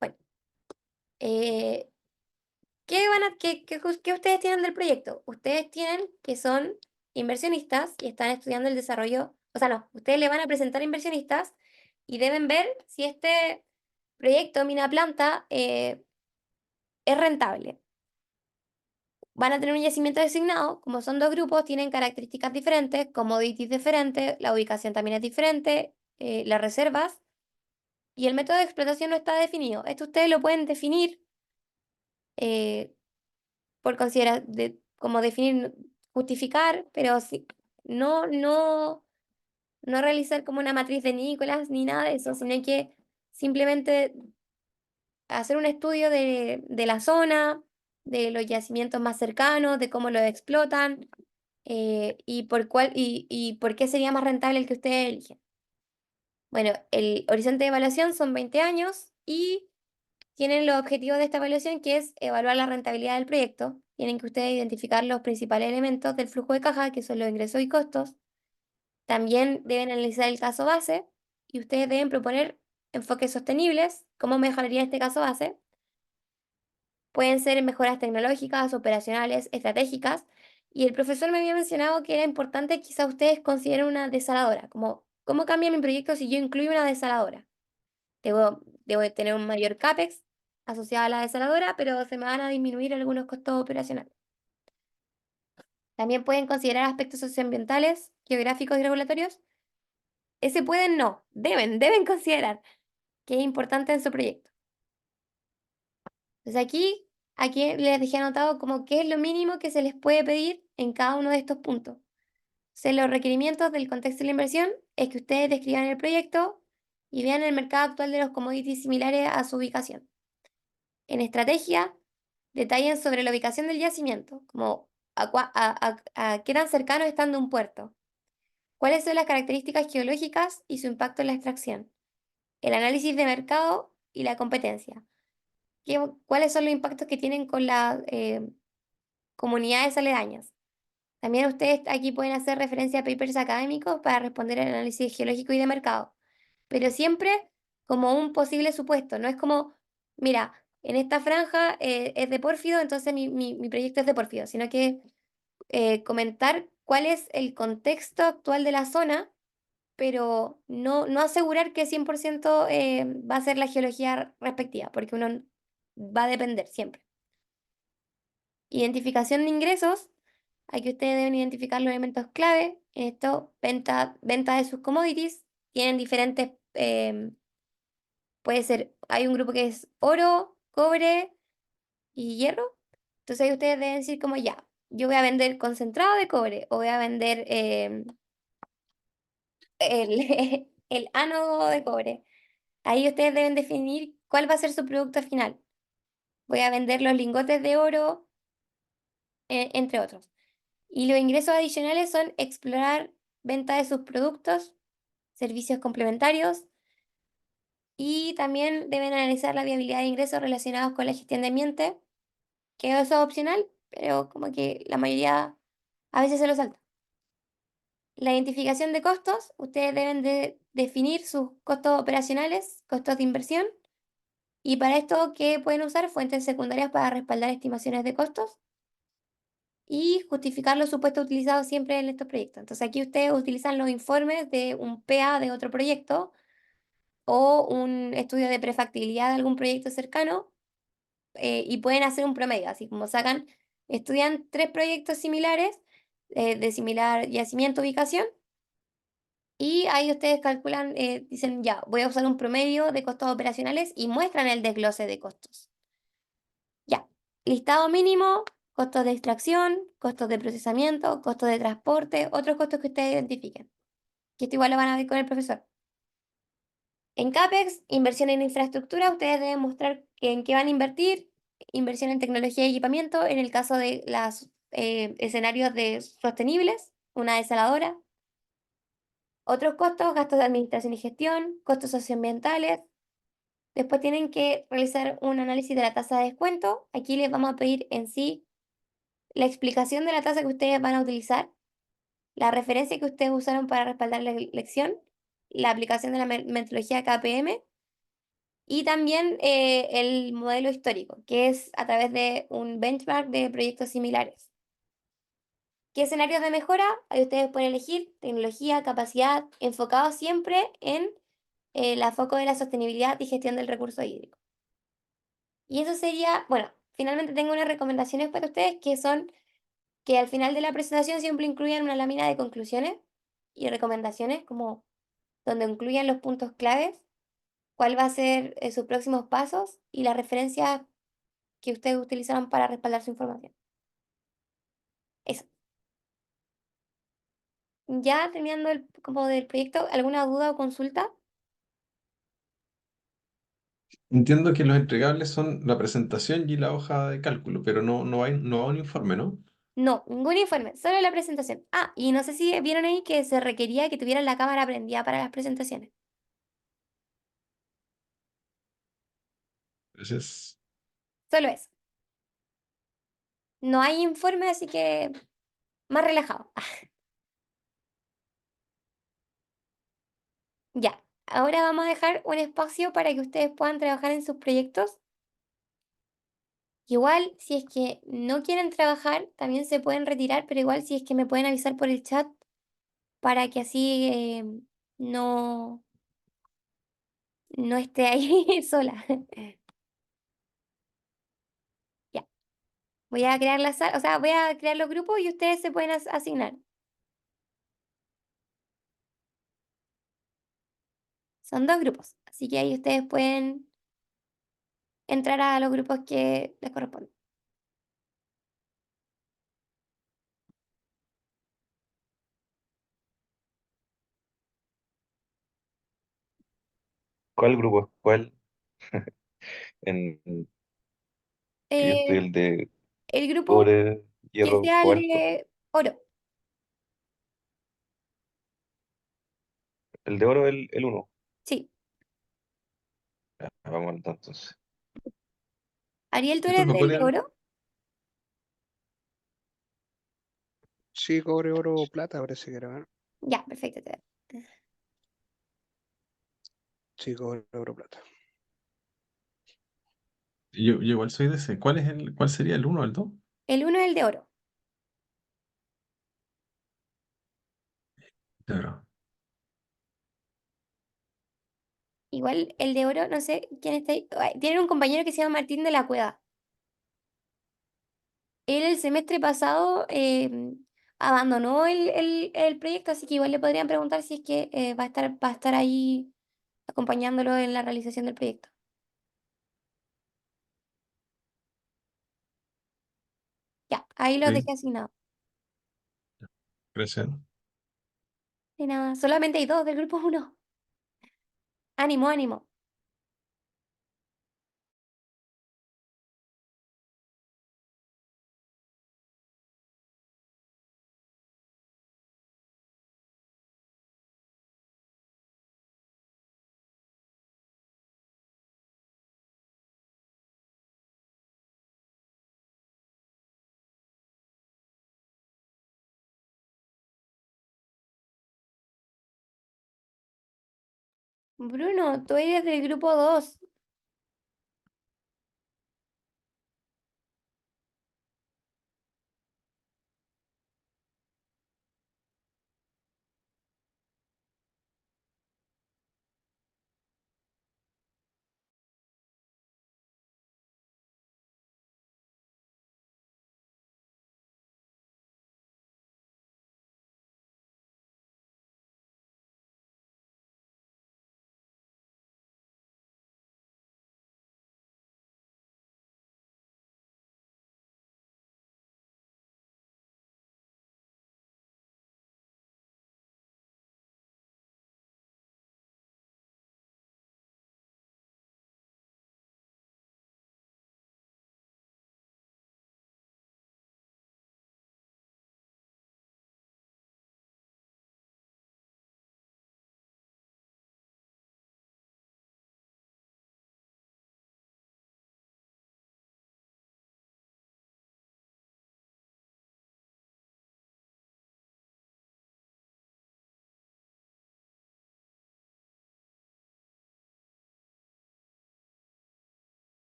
Bueno, eh, ¿qué ustedes tienen del proyecto? Ustedes tienen que son inversionistas y están estudiando el desarrollo, o sea, no, ustedes le van a presentar a inversionistas y deben ver si este proyecto mina planta es rentable. Van a tener un yacimiento designado, como son 2 grupos, tienen características diferentes, commodities diferentes, la ubicación también es diferente, las reservas, y el método de explotación no está definido. Esto ustedes lo pueden definir eh, por considerar, como definir, justificar, pero sí, no, no, no realizar como una matriz de Nicolás ni nada de eso, sino que simplemente hacer un estudio de la zona, de los yacimientos más cercanos, de cómo los explotan, y por qué sería más rentable el que ustedes eligen. Bueno, el horizonte de evaluación son 20 años y tienen los objetivos de esta evaluación, que es evaluar la rentabilidad del proyecto. Tienen que ustedes identificar los principales elementos del flujo de caja, que son los ingresos y costos. También deben analizar el caso base y ustedes deben proponer enfoques sostenibles. ¿Cómo mejoraría este caso base? Pueden ser mejoras tecnológicas, operacionales, estratégicas. Y el profesor me había mencionado que era importante quizá ustedes consideren una desaladora, como cómo cambia mi proyecto si yo incluyo una desaladora. Debo de tener un mayor CAPEX asociado a la desaladora, pero se me van a disminuir algunos costos operacionales. También pueden considerar aspectos socioambientales, geográficos y regulatorios. Ese pueden no, deben considerar que es importante en su proyecto. Entonces aquí les dejé anotado como qué es lo mínimo que se les puede pedir en cada uno de estos puntos. Los requerimientos del contexto de la inversión es que ustedes describan el proyecto y vean el mercado actual de los commodities similares a su ubicación. En estrategia, detallen sobre la ubicación del yacimiento, como a qué tan cercano están de un puerto, cuáles son las características geológicas y su impacto en la extracción, el análisis de mercado y la competencia, cuáles son los impactos que tienen con las comunidades aledañas. También ustedes aquí pueden hacer referencia a papers académicos para responder al análisis geológico y de mercado, pero siempre como un posible supuesto, no es como, mira, en esta franja es de pórfido, entonces mi proyecto es de pórfido, sino que comentar cuál es el contexto actual de la zona, pero no asegurar que 100% va a ser la geología respectiva, porque uno va a depender siempre. Identificación de ingresos. Aquí ustedes deben identificar los elementos clave. En esto, venta de sus commodities. Tienen diferentes, puede ser, hay un grupo que es oro, cobre y hierro. Entonces ahí ustedes deben decir como ya, yo voy a vender concentrado de cobre o voy a vender el ánodo de cobre. Ahí ustedes deben definir cuál va a ser su producto final. Voy a vender los lingotes de oro, entre otros. Y los ingresos adicionales son explorar venta de sus productos, servicios complementarios, y también deben analizar la viabilidad de ingresos relacionados con la gestión de ambiente, que eso es opcional, pero como que la mayoría a veces se lo salta. La identificación de costos, ustedes deben de definir sus costos operacionales, costos de inversión, y para esto, ¿qué pueden usar? Fuentes secundarias para respaldar estimaciones de costos y justificar los supuestos utilizados siempre en estos proyectos. Entonces aquí ustedes utilizan los informes de un PA de otro proyecto o un estudio de prefactibilidad de algún proyecto cercano, y pueden hacer un promedio, así como estudian 3 proyectos similares, de similar yacimiento, ubicación, y ahí ustedes calculan, dicen, ya, voy a usar un promedio de costos operacionales y muestran el desglose de costos. Ya, listado mínimo, costos de extracción, costos de procesamiento, costos de transporte, otros costos que ustedes identifiquen, que esto igual lo van a ver con el profesor. En CAPEX, inversión en infraestructura, ustedes deben mostrar en qué van a invertir, inversión en tecnología y equipamiento, en el caso de los escenarios de sostenibles, una desaladora. Otros costos, gastos de administración y gestión, costos socioambientales. Después tienen que realizar un análisis de la tasa de descuento. Aquí les vamos a pedir en sí la explicación de la tasa que ustedes van a utilizar, la referencia que ustedes usaron para respaldar la elección, la aplicación de la metodología KPM y también el modelo histórico, que es a través de un benchmark de proyectos similares. ¿Qué escenarios de mejora? Ahí ustedes pueden elegir tecnología, capacidad, enfocado siempre en el foco de la sostenibilidad y gestión del recurso hídrico. Y eso sería, bueno, finalmente tengo unas recomendaciones para ustedes que son que al final de la presentación siempre incluyan una lámina de conclusiones y recomendaciones, como donde incluyan los puntos claves, cuál va a ser sus próximos pasos y las referencias que ustedes utilizaron para respaldar su información. Eso. Ya terminando como del proyecto, ¿alguna duda o consulta? Entiendo que los entregables son la presentación y la hoja de cálculo, pero no hay un informe, ¿no? No, ningún informe, solo la presentación. Ah, y no sé si vieron ahí que se requería que tuvieran la cámara prendida para las presentaciones. Entonces, Solo eso. No hay informe, así que más relajado. Ya, ahora vamos a dejar un espacio para que ustedes puedan trabajar en sus proyectos. Igual, si es que no quieren trabajar, también se pueden retirar, pero igual si es que me pueden avisar por el chat para que así no, no esté ahí sola. Ya, voy a crear la sala, o sea, voy a crear los grupos y ustedes se pueden asignar. Son 2 grupos, así que ahí ustedes pueden entrar a los grupos que les corresponden. ¿Cuál grupo? ¿Cuál? Que yo estoy Eh, el de el grupo cobre, que hierro, sea el cobalto. de oro. El de oro, el uno. Sí. Vamos entonces. Ariel, ¿tú esto eres lo del de podrían, oro? Sí, cobre, oro, plata, parece que era, ¿eh? Ya, perfecto. Sí, cobre, oro, plata. yo igual soy de ese. ¿Cuál sería el uno o el dos? El uno es el de oro. Claro. Igual el de oro, no sé quién está ahí. Ay, tienen un compañero que se llama Martín de la Cueva. Él el semestre pasado abandonó el proyecto, así que igual le podrían preguntar si es que va a estar ahí acompañándolo en la realización del proyecto. Ya, ahí los Ok, dejé asignados. gracias. De nada, solamente hay 2 del grupo uno. Ánimo, ánimo. Bruno, tú eres del grupo 2.